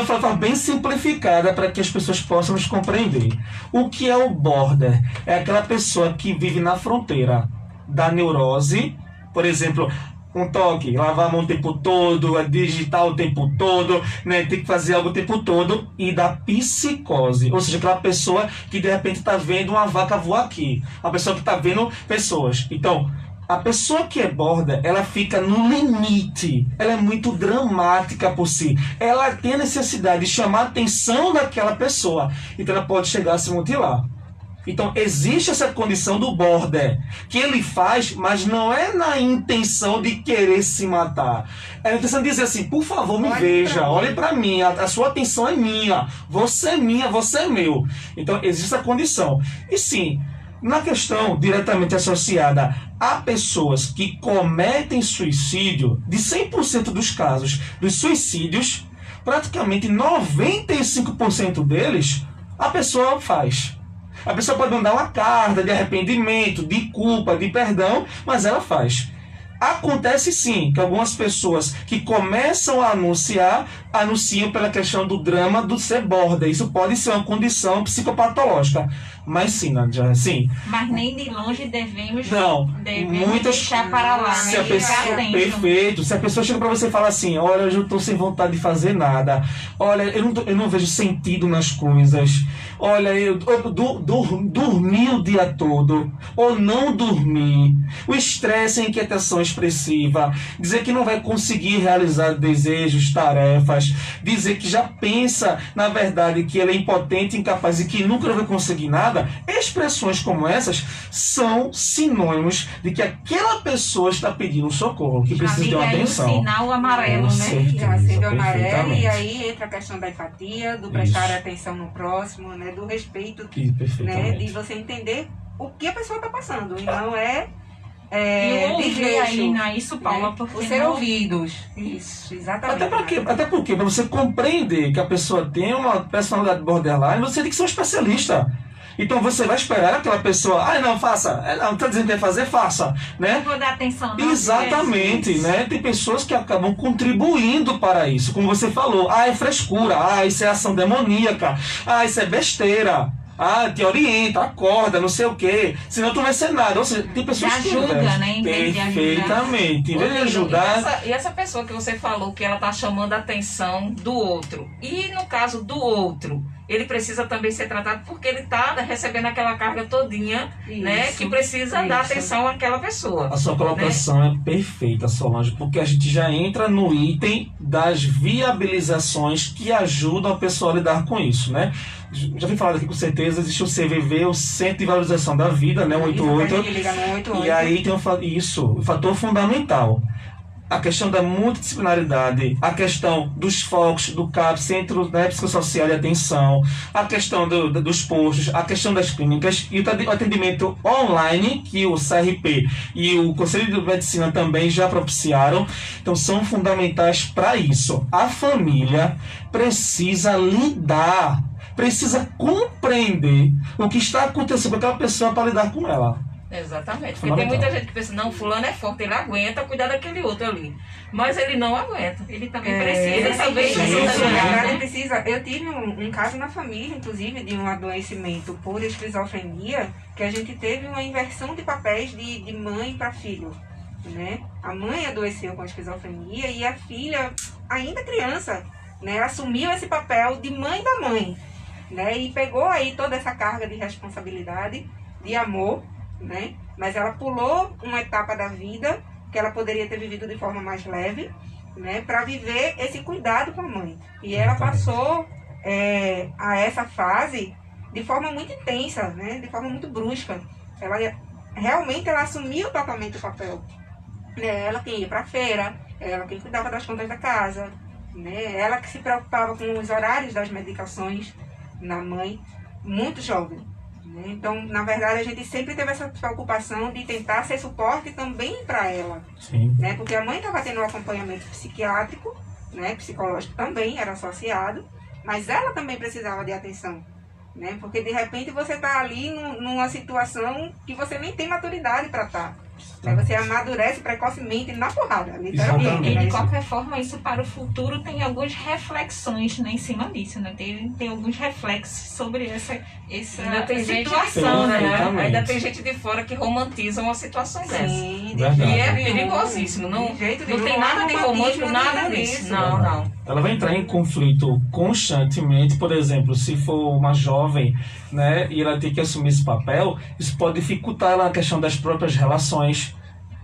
vou falar bem simplificada para que as pessoas possam nos compreender. O que é o border? É aquela pessoa que vive na fronteira da neurose, por exemplo, um toque, lavar a mão o tempo todo, digitar o tempo todo, né, tem que fazer algo o tempo todo, e da psicose, ou seja, aquela pessoa que de repente está vendo uma vaca voar aqui, a pessoa que está vendo pessoas. Então, a pessoa que é border, ela fica no limite, ela é muito dramática por si, ela tem a necessidade de chamar a atenção daquela pessoa, então ela pode chegar a se mutilar. Então, existe essa condição do border, que ele faz, mas não é na intenção de querer se matar. É a intenção de dizer assim, por favor, me veja, olhe para mim, a sua atenção é minha, você é meu. Então, existe essa condição. E sim, na questão diretamente associada a pessoas que cometem suicídio, de 100% dos casos dos suicídios, praticamente 95% deles, a pessoa faz. A pessoa pode mandar uma carta de arrependimento, de culpa, de perdão, mas ela faz. Acontece sim que algumas pessoas que começam a anunciam pela questão do drama do ser border. Isso pode ser uma condição psicopatológica. Mas sim, Nádia, sim. Mas nem de longe devemos muitas deixar para lá. Se a né? pessoa, perfeito. Se a pessoa chega para você e fala assim, olha, eu estou sem vontade de fazer nada. Olha, eu não vejo sentido nas coisas. Olha, eu dormi o dia todo. Ou não dormi. O estresse, a inquietação expressiva. Dizer que não vai conseguir realizar desejos, tarefas. Dizer que já pensa, na verdade, que ele é impotente, incapaz e que nunca vai conseguir nada. Expressões como essas são sinônimos de que aquela pessoa está pedindo socorro, que precisa de uma atenção. O sinal amarelo, né? Já acendeu amarelo, e aí entra a questão da empatia, do prestar atenção no próximo, né? Do respeito, né? De você entender o que a pessoa está passando. E não e ouvir aí, não é isso, Paula? Né? Porque o ser ouvidos. Isso, exatamente. Até porque, para você compreender que a pessoa tem uma personalidade borderline, você tem que ser um especialista. Então você vai esperar aquela pessoa, não, faça, não, tá dizendo que vai fazer, faça, né? Não vou dar atenção, não. Exatamente, né? Tem pessoas que acabam contribuindo para isso, como você falou, é frescura, isso é ação demoníaca, isso é besteira. Te orienta, acorda, não sei o quê. Senão tu não vai ser nada. Ou seja, tem pessoas que ajuda, né? Perfeitamente. Em vez de ajudar. E essa pessoa que você falou que ela está chamando a atenção do outro. E no caso do outro, ele precisa também ser tratado porque ele está recebendo aquela carga todinha, né? Que precisa dar atenção àquela pessoa. A sua colocação é perfeita, Solange, porque a gente já entra no item das viabilizações que ajudam a pessoa a lidar com isso, né? Já vim falado aqui com certeza, existe o CVV, o Centro de Valorização da Vida, né? 188. E aí tem o fator fundamental. A questão da multidisciplinaridade, a questão dos focos do CAP, Centro, né, Psicossocial de Atenção, a questão dos postos, a questão das clínicas e o atendimento online, que o CRP e o Conselho de Medicina também já propiciaram. Então, são fundamentais para isso. A família precisa lidar, precisa compreender o que está acontecendo com aquela pessoa para lidar com ela. Exatamente, porque tem muita gente que pensa, não, fulano é forte, ele aguenta cuidar daquele outro ali. Mas ele não aguenta, ele também precisa. Eu tive um caso na família, inclusive, de um adoecimento por esquizofrenia, que a gente teve uma inversão de papéis de mãe para filho, né? A mãe adoeceu com esquizofrenia e a filha, ainda criança, né, assumiu esse papel de mãe da mãe, né? E pegou aí toda essa carga de responsabilidade, de amor, né? Mas ela pulou uma etapa da vida que ela poderia ter vivido de forma mais leve, né? Para viver esse cuidado com a mãe. E ela passou a essa fase de forma muito intensa, né? De forma muito brusca. Ela realmente assumiu totalmente o papel. Ela quem ia para a feira, ela quem cuidava das contas da casa, né? Ela que se preocupava com os horários das medicações na mãe, muito jovem. Então, na verdade, a gente sempre teve essa preocupação de tentar ser suporte também para ela. Sim. Né? Porque a mãe estava tendo um acompanhamento psiquiátrico, né? Psicológico também era associado, mas ela também precisava de atenção. Né? Porque, de repente, você está ali numa situação que você nem tem maturidade para estar. Aí você amadurece precocemente na porrada, literalmente. E de qualquer forma, isso para o futuro tem algumas reflexões, né, em cima disso, né? Tem alguns reflexos sobre essa situação, né? Ainda tem gente de fora que romantiza uma situação dessa. Sim, e é perigosíssimo. Não tem nada de romântico, nada disso. Não. Ela vai entrar em conflito constantemente, por exemplo, se for uma jovem, né, e ela tem que assumir esse papel, isso pode dificultar ela na questão das próprias relações.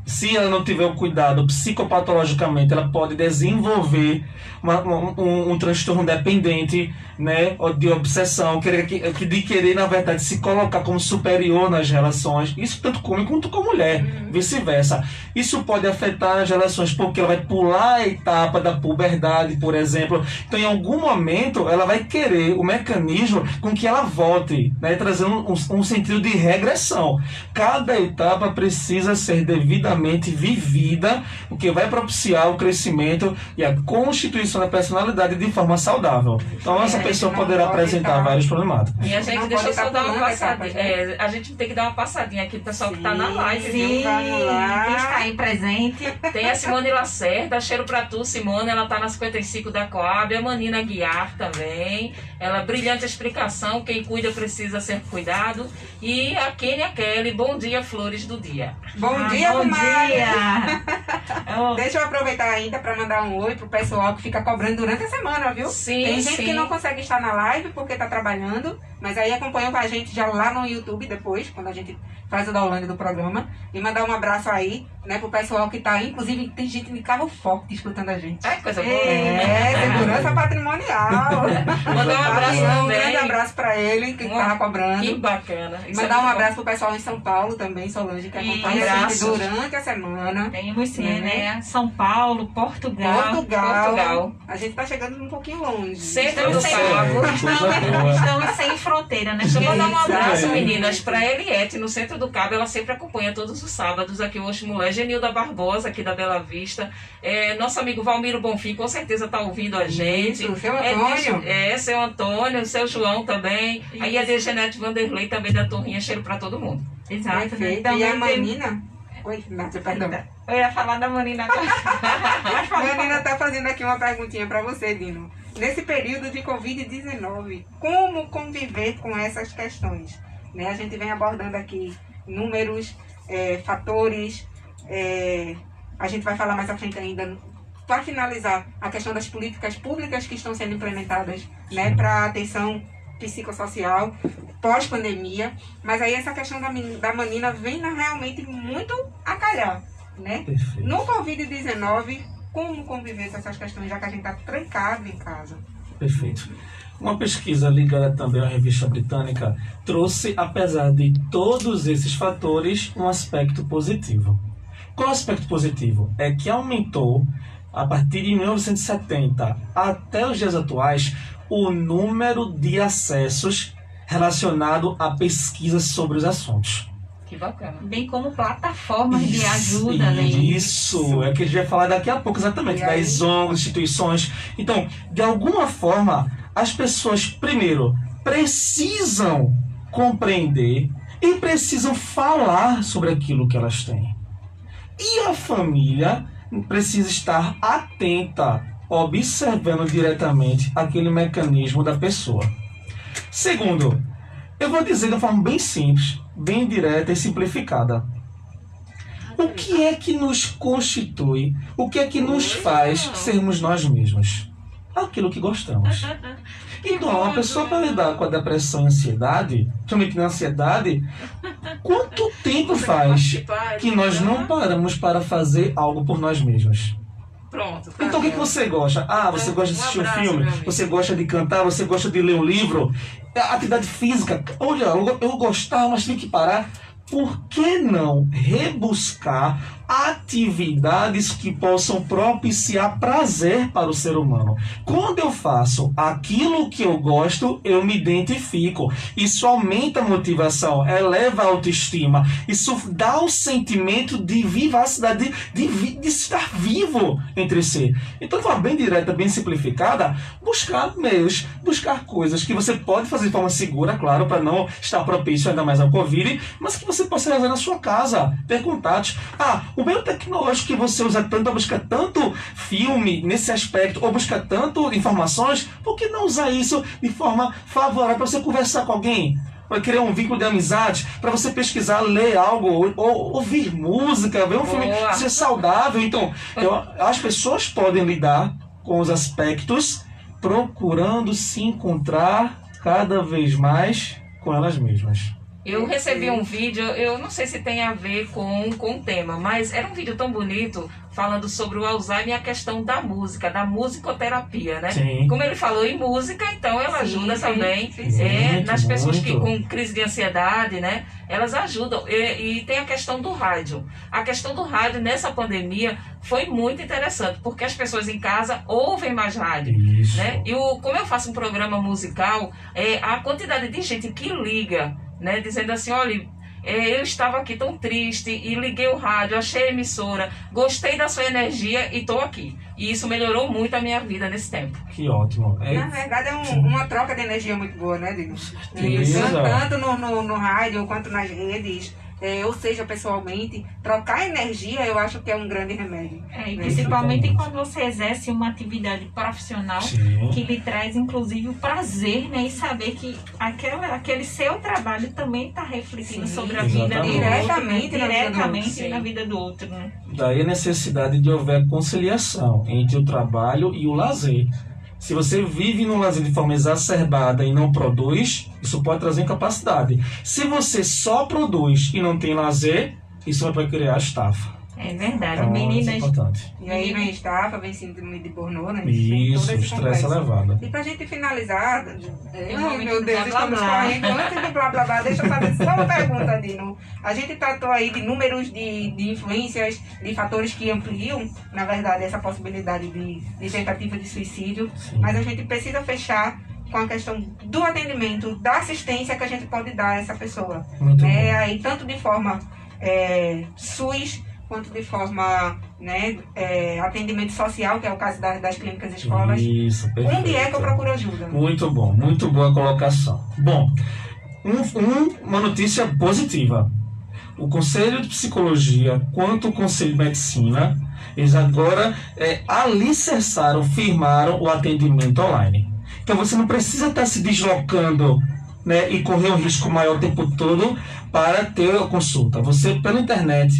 Se ela não tiver o cuidado psicopatologicamente, ela pode desenvolver um transtorno dependente, né, de obsessão, de querer, na verdade, se colocar como superior nas relações. Isso tanto com homem quanto com mulher, vice-versa. Isso pode afetar as relações, porque ela vai pular a etapa da puberdade, por exemplo. Então, em algum momento, ela vai querer o mecanismo com que ela volte, né, trazendo um sentido de regressão. Cada etapa precisa ser devidamente adequadamente vivida, o que vai propiciar o crescimento e a constituição da personalidade de forma saudável. Então, essa pessoa poderá apresentar vários problemáticos. E a gente, Não deixa eu pode só estar dar uma pulando passadinha. etapas, né? A gente tem que dar uma passadinha aqui pro pessoal que tá na live, Sim, viu? Vamos lá. quem está aí presente. Tem a Simone Lacerda, cheiro pra tu, Simone, ela tá na 55 da Coab, a Manina Guiar também, ela brilhante explicação, quem cuida precisa ser cuidado, e a Kênia Kelly, bom dia, flores do dia. Bom dia, bom comadre. dia. Oh, Deixa eu aproveitar ainda para mandar um oi pro pessoal que fica cobrando durante a semana, viu? Sim, Tem gente sim. que não consegue estar na live porque tá trabalhando, mas aí acompanham com a gente já lá no YouTube depois, quando a gente faz o download do programa. E mandar um abraço aí, né, pro pessoal que tá, inclusive tem gente de carro forte escutando a gente. Ai, coisa boa. Segurança patrimonial. Mandar um abraço Um também. grande abraço para ele que tava cobrando. Que bacana. Isso Mandar é um muito abraço pro pessoal em São Paulo também, Solange, que acompanha a gente Abraços. durante a semana. temos sim, né? São Paulo, Portugal. Portugal. A gente tá chegando um pouquinho longe. Centro do Estamos sem, Cabo. estamos sem fronteira, né? Deixa eu mandar um Isso, abraço, é. meninas, pra Eliette, no Centro do Cabo. Ela sempre acompanha todos os sábados aqui o Oxe Mulher. Genilda Barbosa, aqui da Bela Vista. Nosso amigo Valmiro Bonfim, com certeza tá ouvindo a gente. Isso, seu Antônio. Seu Antônio, seu João também. Aí a Dejanete Vanderlei também da Torrinha. Cheiro pra todo mundo. Exato, né? Perfeito. Então, E a tem- Manina? Oi, Nádia, perdão. Eu ia falar da Manina agora. Mas A pode Manina tá fazendo aqui uma perguntinha pra você, Dino. Nesse período de Covid-19, como conviver com essas questões? Né? A gente vem abordando aqui números, fatores, a gente vai falar mais à frente ainda, para finalizar, a questão das políticas públicas que estão sendo implementadas, né, para atenção psicossocial pós-pandemia, mas aí essa questão da Manina vem realmente muito a calhar, né? Perfeito. No Covid-19, como conviver com essas questões, já que a gente está trancado em casa? Perfeito. Uma pesquisa ligada também à revista britânica trouxe, apesar de todos esses fatores, um aspecto positivo. Qual é o aspecto positivo? É que aumentou, a partir de 1970 até os dias atuais, o número de acessos relacionado a pesquisas sobre os assuntos. Que bacana. bem como plataformas de ajuda, né? Isso, é que a gente vai falar daqui a pouco exatamente, E aí? das ONGs, instituições. Então, de alguma forma, as pessoas, primeiro, precisam compreender e precisam falar sobre aquilo que elas têm. E a família precisa estar atenta, observando diretamente aquele mecanismo da pessoa. Segundo, eu vou dizer de uma forma bem simples, bem direta e simplificada. O que é que nos constitui? O que é que nos faz sermos nós mesmos? Aquilo que gostamos. Então, uma pessoa para lidar com a depressão e a ansiedade, principalmente na ansiedade, quanto tempo faz que nós não paramos para fazer algo por nós mesmos? Pronto. Então o que você gosta? Ah, você gosta de assistir um abraço, filme, meu amigo. você gosta de cantar, você gosta de ler um livro, atividade física. Olha, eu gostava, mas tive que parar. Por que não rebuscar atividades que possam propiciar prazer para o ser humano? Quando eu faço aquilo que eu gosto, eu me identifico. Isso aumenta a motivação, eleva a autoestima. Isso dá o sentimento de vivacidade, de estar vivo entre si. Então, de forma bem direta, bem simplificada, buscar meios, buscar coisas que você pode fazer de forma segura, claro, para não estar propício ainda mais ao Covid, mas que você possa realizar na sua casa, ter contatos. O meio tecnológico que você usa tanto, busca tanto filme nesse aspecto, ou busca tanto informações, por que não usar isso de forma favorável para você conversar com alguém? Para criar um vínculo de amizade, para você pesquisar, ler algo, ou ouvir música, ver um filme, Boa. ser saudável. Então, as pessoas podem lidar com os aspectos procurando se encontrar cada vez mais com elas mesmas. Eu recebi um vídeo, eu não sei se tem a ver com o tema, mas era um vídeo tão bonito falando sobre o Alzheimer e a questão da música, da musicoterapia, né? Sim. Como ele falou em música, então ela ajuda também Muito, nas pessoas que muito. com crise de ansiedade, né? Elas ajudam. E tem a questão do rádio. A questão do rádio nessa pandemia foi muito interessante, porque as pessoas em casa ouvem mais rádio. Isso. Né? E como eu faço um programa musical, a quantidade de gente que liga, né, dizendo assim, olha, eu estava aqui tão triste e liguei o rádio, achei a emissora, gostei da sua energia e estou aqui. E isso melhorou muito a minha vida nesse tempo. Que ótimo. Na verdade, é uma troca de energia muito boa, né, Dino? Certeza. Tanto no rádio quanto nas redes, ou seja, pessoalmente, trocar energia eu acho que é um grande remédio. E principalmente quando você exerce uma atividade profissional Sim. que lhe traz, inclusive, o prazer, né? E saber que aquele seu trabalho também está refletindo Sim, sobre a vida do diretamente outro, né? na vida do outro, Diretamente sim. na vida do outro, né? Daí a necessidade de haver conciliação entre o trabalho e o lazer. Se você vive no lazer de forma exacerbada e não produz, isso pode trazer incapacidade. Se você só produz e não tem lazer, isso vai criar estafa. É verdade, Então, isso é meninas. importante. E aí vem estafa, vem síndrome de Burnout, né? Isso, Todo esse estresse complexo. elevado. E pra gente finalizar, um ai momento meu do Deus, blá, blá, estamos blá. correndo. Antes do blá blá blá, deixa eu fazer só uma pergunta, Dino. A gente tratou aí de números de influências, de fatores que ampliam, na verdade, essa possibilidade de tentativa de suicídio, Sim. mas a gente precisa fechar com a questão do atendimento, da assistência que a gente pode dar a essa pessoa. Muito bom. Aí, tanto de forma SUS, quanto de forma atendimento social, que é o caso das clínicas e escolas. Isso, perfeito. Onde é que eu procuro ajuda? Muito bom, muito boa colocação. Bom, uma notícia positiva. O Conselho de Psicologia, quanto o Conselho de Medicina, eles agora alicerçaram, firmaram o atendimento online. Então você não precisa estar se deslocando, né, e correr um risco maior o tempo todo para ter a consulta. Você, pela internet,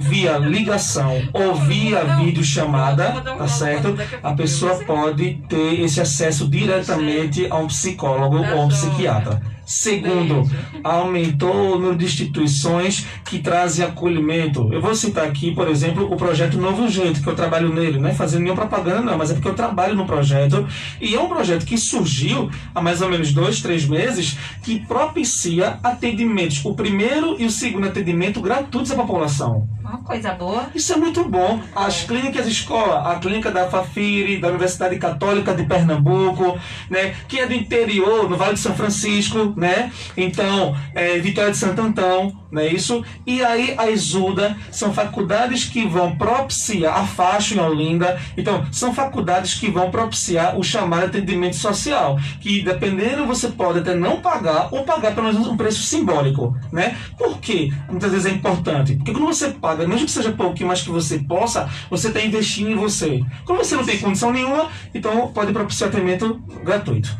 via ligação ou via videochamada, tá certo? A pessoa pode ter esse acesso diretamente a um psicólogo ou um psiquiatra. Segundo, aumentou o número de instituições que trazem acolhimento. Eu vou citar aqui, por exemplo, o projeto Novo Jeito, que eu trabalho nele, não é fazendo nenhuma propaganda não, mas é porque eu trabalho no projeto, e é um projeto que surgiu há mais ou menos 2-3 meses, que propicia atendimentos, o primeiro e o segundo atendimento gratuitos à população. Uma coisa boa. Isso é muito bom. As clínicas escola, a clínica da Fafiri, da Universidade Católica de Pernambuco, né, que é do interior, no Vale de São Francisco, né? Então, Vitória de Santo Antão, não é isso? E aí a Exuda são faculdades que vão propiciar, a Facho em Olinda, então são faculdades que vão propiciar o chamado atendimento social, que dependendo você pode até não pagar ou pagar pelo menos um preço simbólico, né? Por quê? Muitas vezes é importante, porque quando você paga, mesmo que seja pouquinho, mas que você possa, você está investindo em você. Quando você não tem condição nenhuma, então pode propiciar atendimento gratuito.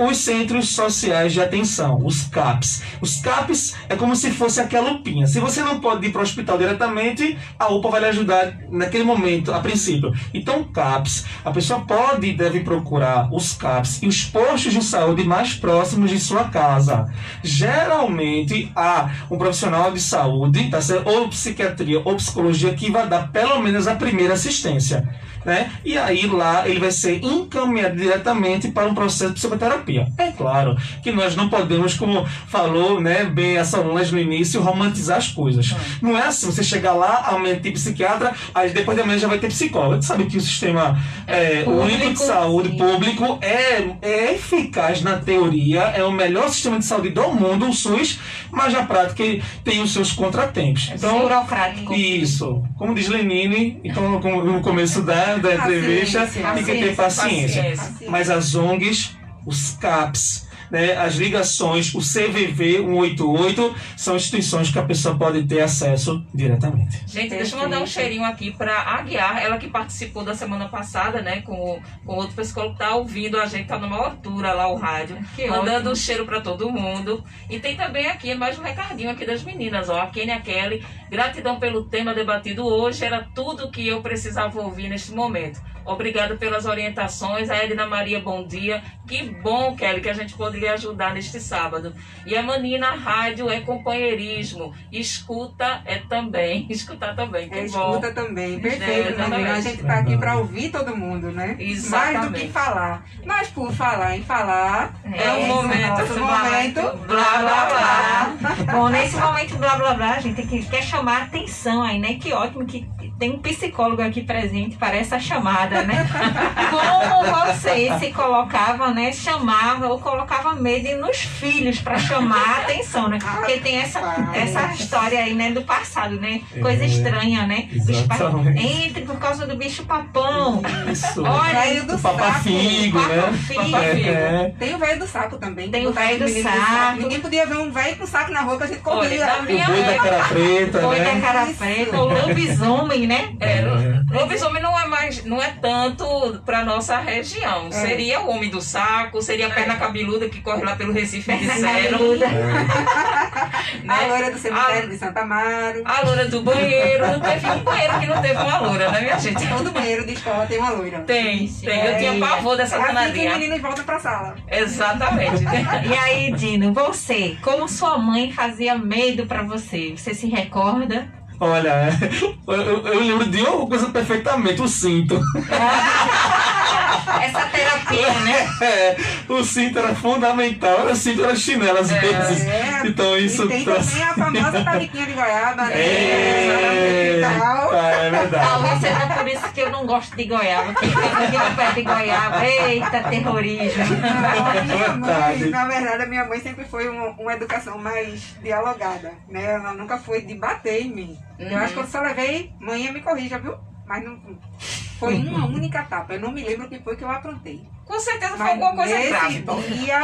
Os centros sociais de atenção, os CAPs. Os CAPs é como se fosse aquela UPinha. Se você não pode ir para o hospital diretamente, a UPA vai lhe ajudar naquele momento, a princípio. Então, CAPs, a pessoa pode e deve procurar os CAPs e os postos de saúde mais próximos de sua casa. Geralmente, há um profissional de saúde, tá certo? Ou psiquiatria ou psicologia, que vai dar pelo menos a primeira assistência, né? E aí lá ele vai ser encaminhado diretamente para um processo de psicoterapia. É claro que nós não podemos, como falou, né, bem a Solange no início, romantizar as coisas. Não é assim, você chegar lá, amanhã tem psiquiatra, aí depois de amanhã já vai ter psicólogo. A gente sabe que o sistema único de saúde público é eficaz na teoria, é o melhor sistema de saúde do mundo, o SUS, mas na prática ele tem os seus contratempos. Então, burocrático. isso. Como diz Lenine, então no começo da entrevista, tem que ter paciência. Mas as ONGs, os CAPs, né, as ligações, o CVV 188, são instituições que a pessoa pode ter acesso diretamente. Gente, deixa eu mandar um cheirinho aqui para a Aguiar, ela que participou da semana passada, né, com outro psicólogo que tá ouvindo a gente, tá numa altura lá o rádio, mandando um cheiro para todo mundo. E tem também aqui mais um recadinho aqui das meninas, ó, a Kênia Kelly, gratidão pelo tema debatido hoje, era tudo que eu precisava ouvir neste momento. Obrigada pelas orientações. A Edna Maria, bom dia. Que bom, Kelly, que a gente pode lhe ajudar neste sábado. E a Manina, rádio é companheirismo. Escuta também. Escutar também, que bom. Escuta também. Perfeito, Manina. A gente está aqui para ouvir todo mundo, né? Exatamente. Mais do que falar. Mas por falar em falar, é o momento blá, blá, blá. Bom, nesse momento blá, blá, blá, a gente quer chamar a atenção aí, né? Que ótimo que tem um psicólogo aqui presente para essa chamada, né? Como você se colocava, né? Chamava ou colocava medo nos filhos para chamar a atenção, né? Porque tem essa história aí, né? Do passado, né? Coisa estranha, né? Exatamente. Entre por causa do bicho papão. Isso. Olha, Velho do O papafigo, saco. né? Papafigo. É. Tem o velho do saco também. Tem o Botava velho do os meninos no saco. Ninguém podia ver um velho com saco na rua que a gente Olha, corria. na O minha boi da época, cara preta, Foi da né? cara Isso. preta, o lobisomem, né? lobisomem não é tanto pra nossa região. Seria o homem do saco, seria a perna cabeluda que corre lá pelo Recife, disseram. A loira do cemitério de Santa Amaro. A loura do banheiro, não teve um banheiro que não teve uma loura, né, minha gente? Todo banheiro de escola tem uma loira. Tem. Eu tinha pavor dessa É assim que os danadinha. meninos voltam pra sala. Exatamente. E aí, Dino, você, como sua mãe fazia medo pra você? Você se recorda? Olha, eu lembro de uma coisa perfeitamente, o cinto. Essa terapia, né? O cinto era fundamental, o cinto era chinelo às vezes. Então isso E tem também a famosa tabiquinha de goiaba, né? É, é verdade. Talvez seja por isso que eu não gosto de goiaba. Porque aqui no pé de goiaba, eita, terrorismo. Na verdade, a minha mãe sempre foi uma educação mais dialogada, né? Ela nunca foi de bater em mim. Eu acho que eu só levei, mãe me corrija, viu? Mas não foi uma única tapa. Eu não me lembro o que foi que eu aprontei. Com certeza foi Mas alguma coisa nesse grave. dia,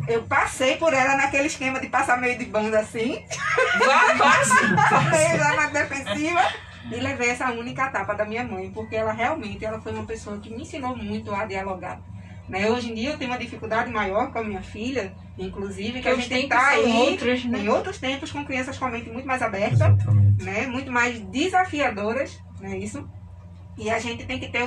eu passei por ela naquele esquema de passar meio de banda assim. Passei lá na defensiva e levei essa única tapa da minha mãe, porque ela foi uma pessoa que me ensinou muito a dialogar. Né? Hoje em dia eu tenho uma dificuldade maior com a minha filha, inclusive, que a Os gente tempos está são aí outros, né? em outros tempos com crianças com a mente muito mais aberta, Exatamente. né? Muito mais desafiadoras, não é isso? E a gente tem que ter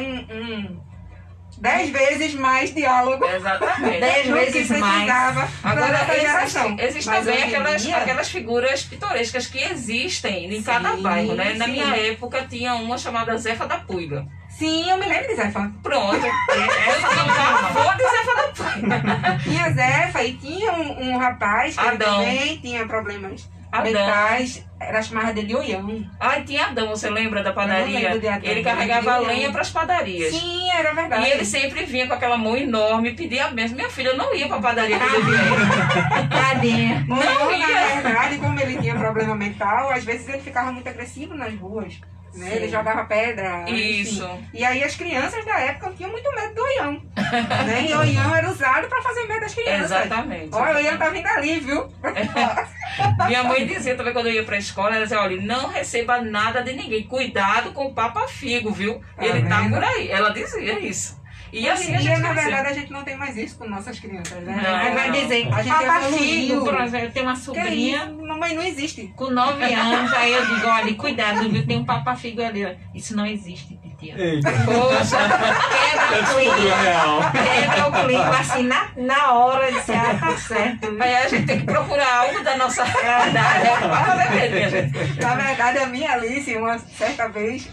10 vezes mais diálogo. Exatamente. 10 do que vezes mais. precisava da Agora, nossa geração. existe Mas também hoje em dia- aquelas figuras pitorescas que existem em cada Sim, bairro, né? Na sim. minha época tinha uma chamada Zefa da Puiga. Sim, eu me lembro de Zefa. Pronto. Essa não tava de Zefa da Puiga. Tinha Zefa e tinha um rapaz que ele Adão. também tinha problemas Adão. mentais. Era chamada de Oião. Ai, tinha Adão, você lembra da Eu não padaria? lembro de Adão, Ele eu carregava lembro de lenha Leão. para as padarias. Sim, era verdade. E ele sempre vinha com aquela mão enorme e pedia a benção. Minha filha, eu não ia pra padaria quando eu vinha. Tadinha. Não, Não ia. na verdade, como ele tinha problema mental, às vezes ele ficava muito agressivo nas ruas. Né? Sim. Ele jogava pedra. Isso. Enfim. E aí as crianças da época tinham muito medo do Oião. Né? E o Oião era usado para fazer medo das crianças. Exatamente. Olha, o Oião tá vindo ali, viu? Minha mãe dizia também quando eu ia pra escola, ela dizia, olha, não receba nada de ninguém. Cuidado com o papafigo, viu? Tá Ele tá vendo? por aí. Ela dizia isso. E Hoje assim em a dia, gente na cresceu. verdade, a gente não tem mais isso com nossas crianças, né? Não, Aí vai dizer, A gente papafigo, evoluiu. por exemplo, eu tenho uma Que sobrinha isso? Mamãe, não existe. com 9 anos, aí eu digo, olha, cuidado, viu? Tem um papafigo ali, ó. Isso não existe, titia. Eita, Poxa, Quebra o descobriu clima. real. Quebra o clima, assim, na hora de ser, tá certo. aí a gente tem que procurar algo da nossa realidade pra fazer medo, minha gente. Na verdade, a minha Alice, uma certa vez,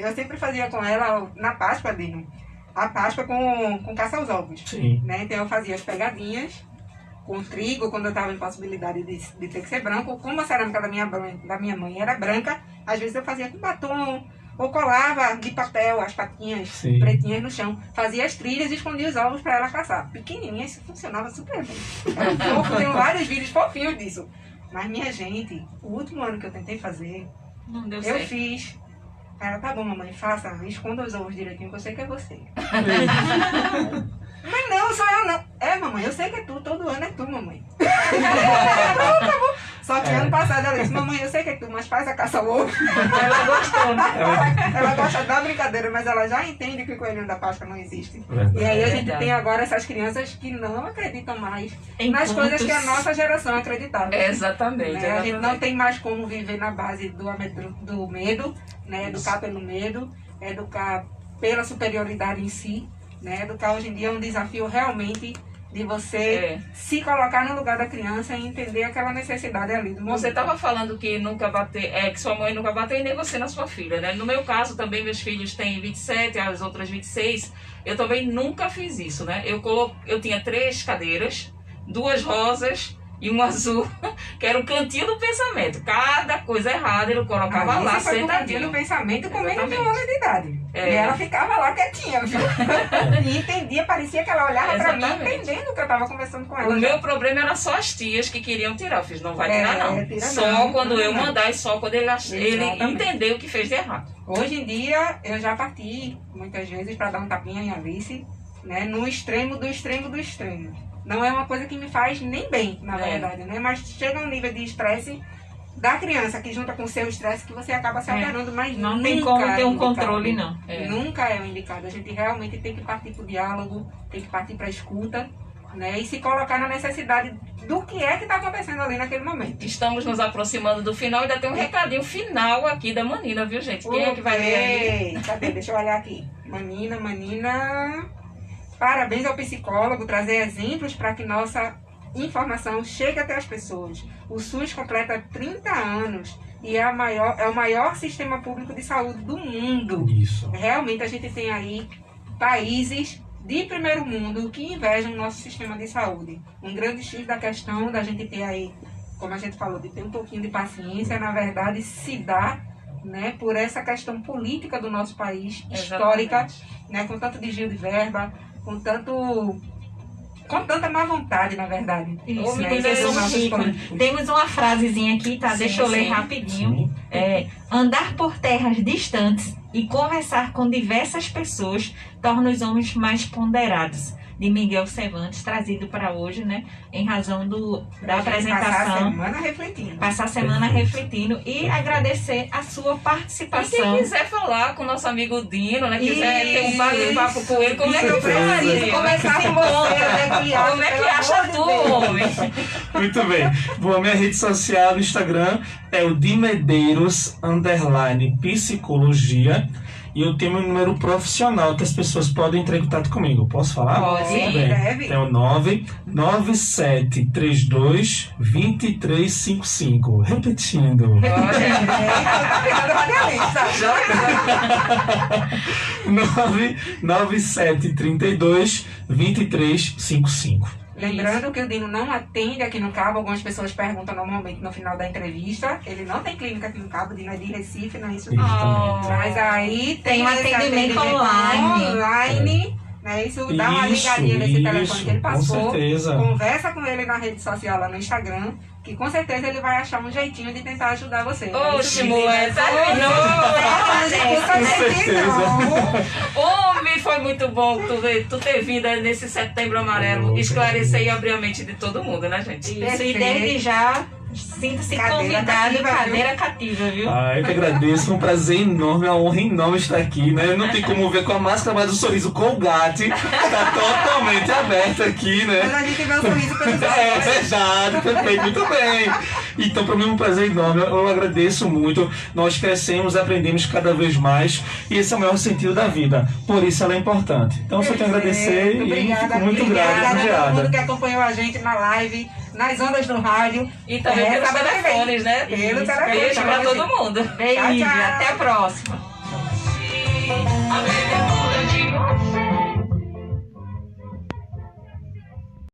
eu sempre fazia com ela na Páscoa, Dino, a Páscoa com caça aos ovos. Sim. Né? Então eu fazia as pegadinhas com trigo, quando eu estava em possibilidade de ter que ser branco. Como a cerâmica da minha mãe era branca, às vezes eu fazia com batom, ou colava de papel as patinhas Sim. pretinhas no chão. Fazia as trilhas e escondia os ovos para ela caçar. Pequenininha, isso funcionava super bem. Era fofo, tenho vários vídeos fofinhos disso. Mas, minha gente, o último ano que eu tentei fazer, Não deu eu certo. fiz. Ela, tá bom, mamãe, faça, esconda os ovos direitinho, que eu sei que é você. Mas não, sou eu não. É, mamãe, eu sei que é tu, todo ano é tu, mamãe. Tá bom. Só que ano passado ela disse, mamãe, eu sei que é tu, mas faz a caça ao ovo. Ela gostou, né? Ela gosta da brincadeira, mas ela já entende que o coelhinho da Páscoa não existe. Verdade. E aí a gente Verdade. tem agora essas crianças que não acreditam mais Em nas coisas contos. que a nossa geração acreditava. Exatamente. Né? A gente não exatamente. tem mais como viver na base do medo, né? Educar pelo medo, educar pela superioridade em si, né? Educar hoje em dia é um desafio realmente de você se colocar no lugar da criança e entender aquela necessidade ali do momento. Você estava falando que nunca bateu, que sua mãe nunca bateu e nem você na sua filha, né? No meu caso também, meus filhos têm 27, as outras 26. Eu também nunca fiz isso, né? Eu tinha 3 cadeiras, 2 rosas e um azul, que era o cantinho do pensamento. Cada coisa errada ele colocava lá, Você foi pro cantinho do sentadinho. pensamento com menos de Exatamente. um ano de idade. É. E ela ficava lá quietinha, viu? E entendia, parecia que ela olhava pra mim, Exatamente. entendendo que eu tava conversando com ela. O meu problema era só as tias que queriam tirar. Eu fiz, não vai tirar não. Tira Só não, quando tira eu não. mandar e só quando ele Exatamente. entendeu o que fez de errado. Hoje em dia, eu já parti muitas vezes para dar um tapinha em Alice, né? No extremo do extremo do extremo. Não é uma coisa que me faz nem bem, na É. verdade, né? Mas chega um nível de estresse da criança que junta com o seu estresse que você acaba se É. alterando, mas Não tem nunca como é ter um indicado. controle, não. É. Nunca é o indicado. A gente realmente tem que partir para o diálogo, tem que partir para a escuta, né? E se colocar na necessidade do que é que está acontecendo ali naquele momento. Estamos nos aproximando do final. Ainda tem um recadinho final aqui da Manina, viu, gente? Quem é que vai ler aí? Ok. Cadê? Deixa eu olhar aqui. Manina. Parabéns ao psicólogo, trazer exemplos para que nossa informação chegue até as pessoas. O SUS completa 30 anos e é o maior sistema público de saúde do mundo. Isso. Realmente a gente tem aí países de primeiro mundo que invejam o nosso sistema de saúde. Um grande X da questão da gente ter aí, como a gente falou, de ter um pouquinho de paciência, na verdade, se dá, né, por essa questão política do nosso país, histórica, né, com tanto desvio de verba, com tanta má vontade, na verdade. Isso, Né, porque esses somos nossos ricos. políticos. Temos uma frasezinha aqui, tá? Sim, Deixa eu ler sim. rapidinho. Sim. Andar por terras distantes e conversar com diversas pessoas torna os homens mais ponderados. De Miguel Cervantes, trazido para hoje, né? Em razão da Pra gente Passar a apresentação. semana refletindo. Passar a semana Perfeito. refletindo e agradecer a sua E quem participação. quiser falar com o nosso amigo Dino, né? Quiser Isso. ter um bate-papo com ele, como é que eu certeza. faria? Conversar com você, né, Como é que acha tu, homem? Muito bem. Bom, a minha rede social no Instagram é o _Psicologia. E eu tenho meu número profissional que as pessoas podem entrar em contato comigo. Posso falar? Pode. Muito bem. Deve. É o 99732-2355. Repetindo. Pegando radialista. 99732-2355. Lembrando que o Dino não atende aqui no Cabo. Algumas pessoas perguntam normalmente no final da entrevista. Ele não tem clínica aqui no Cabo. O Dino é de Recife, não é isso? Isso. Mas aí Tem um esse atendimento online. Né? Isso dá uma ligadinha nesse telefone que ele com passou. certeza. Conversa com ele na rede social, lá no Instagram. Que com certeza ele vai achar um jeitinho de tentar ajudar você. Oxe, mulher, terminou. Com certeza. Homem, foi muito bom tu ter vindo aí nesse Setembro Amarelo, esclarecer e abrir a mente de todo mundo, né, gente? Isso, e desde já, sinta-se Cadeira convidado, cativa, cadeira cativa, viu? Eu que agradeço, foi um prazer enorme, uma honra enorme estar aqui, né? Não tem como ver com a máscara, mas o sorriso Colgate tá totalmente aberto aqui, Mas né? a gente vê o sorriso pelos É olhos. verdade, perfeito, muito bem. Então, para mim é um prazer enorme, eu agradeço muito. Nós crescemos, aprendemos cada vez mais e esse é o maior sentido da vida. Por isso ela é importante. Então, só tenho a agradecer e Obrigada, fico muito grato, obrigada a todo mundo lisonjeada. que acompanhou a gente na live, nas ondas do rádio. E também pelos sábado que vem. telefones, né? Pelo telefone. Beijo pra todo mundo. Beijo, Tchau, tchau. até a próxima.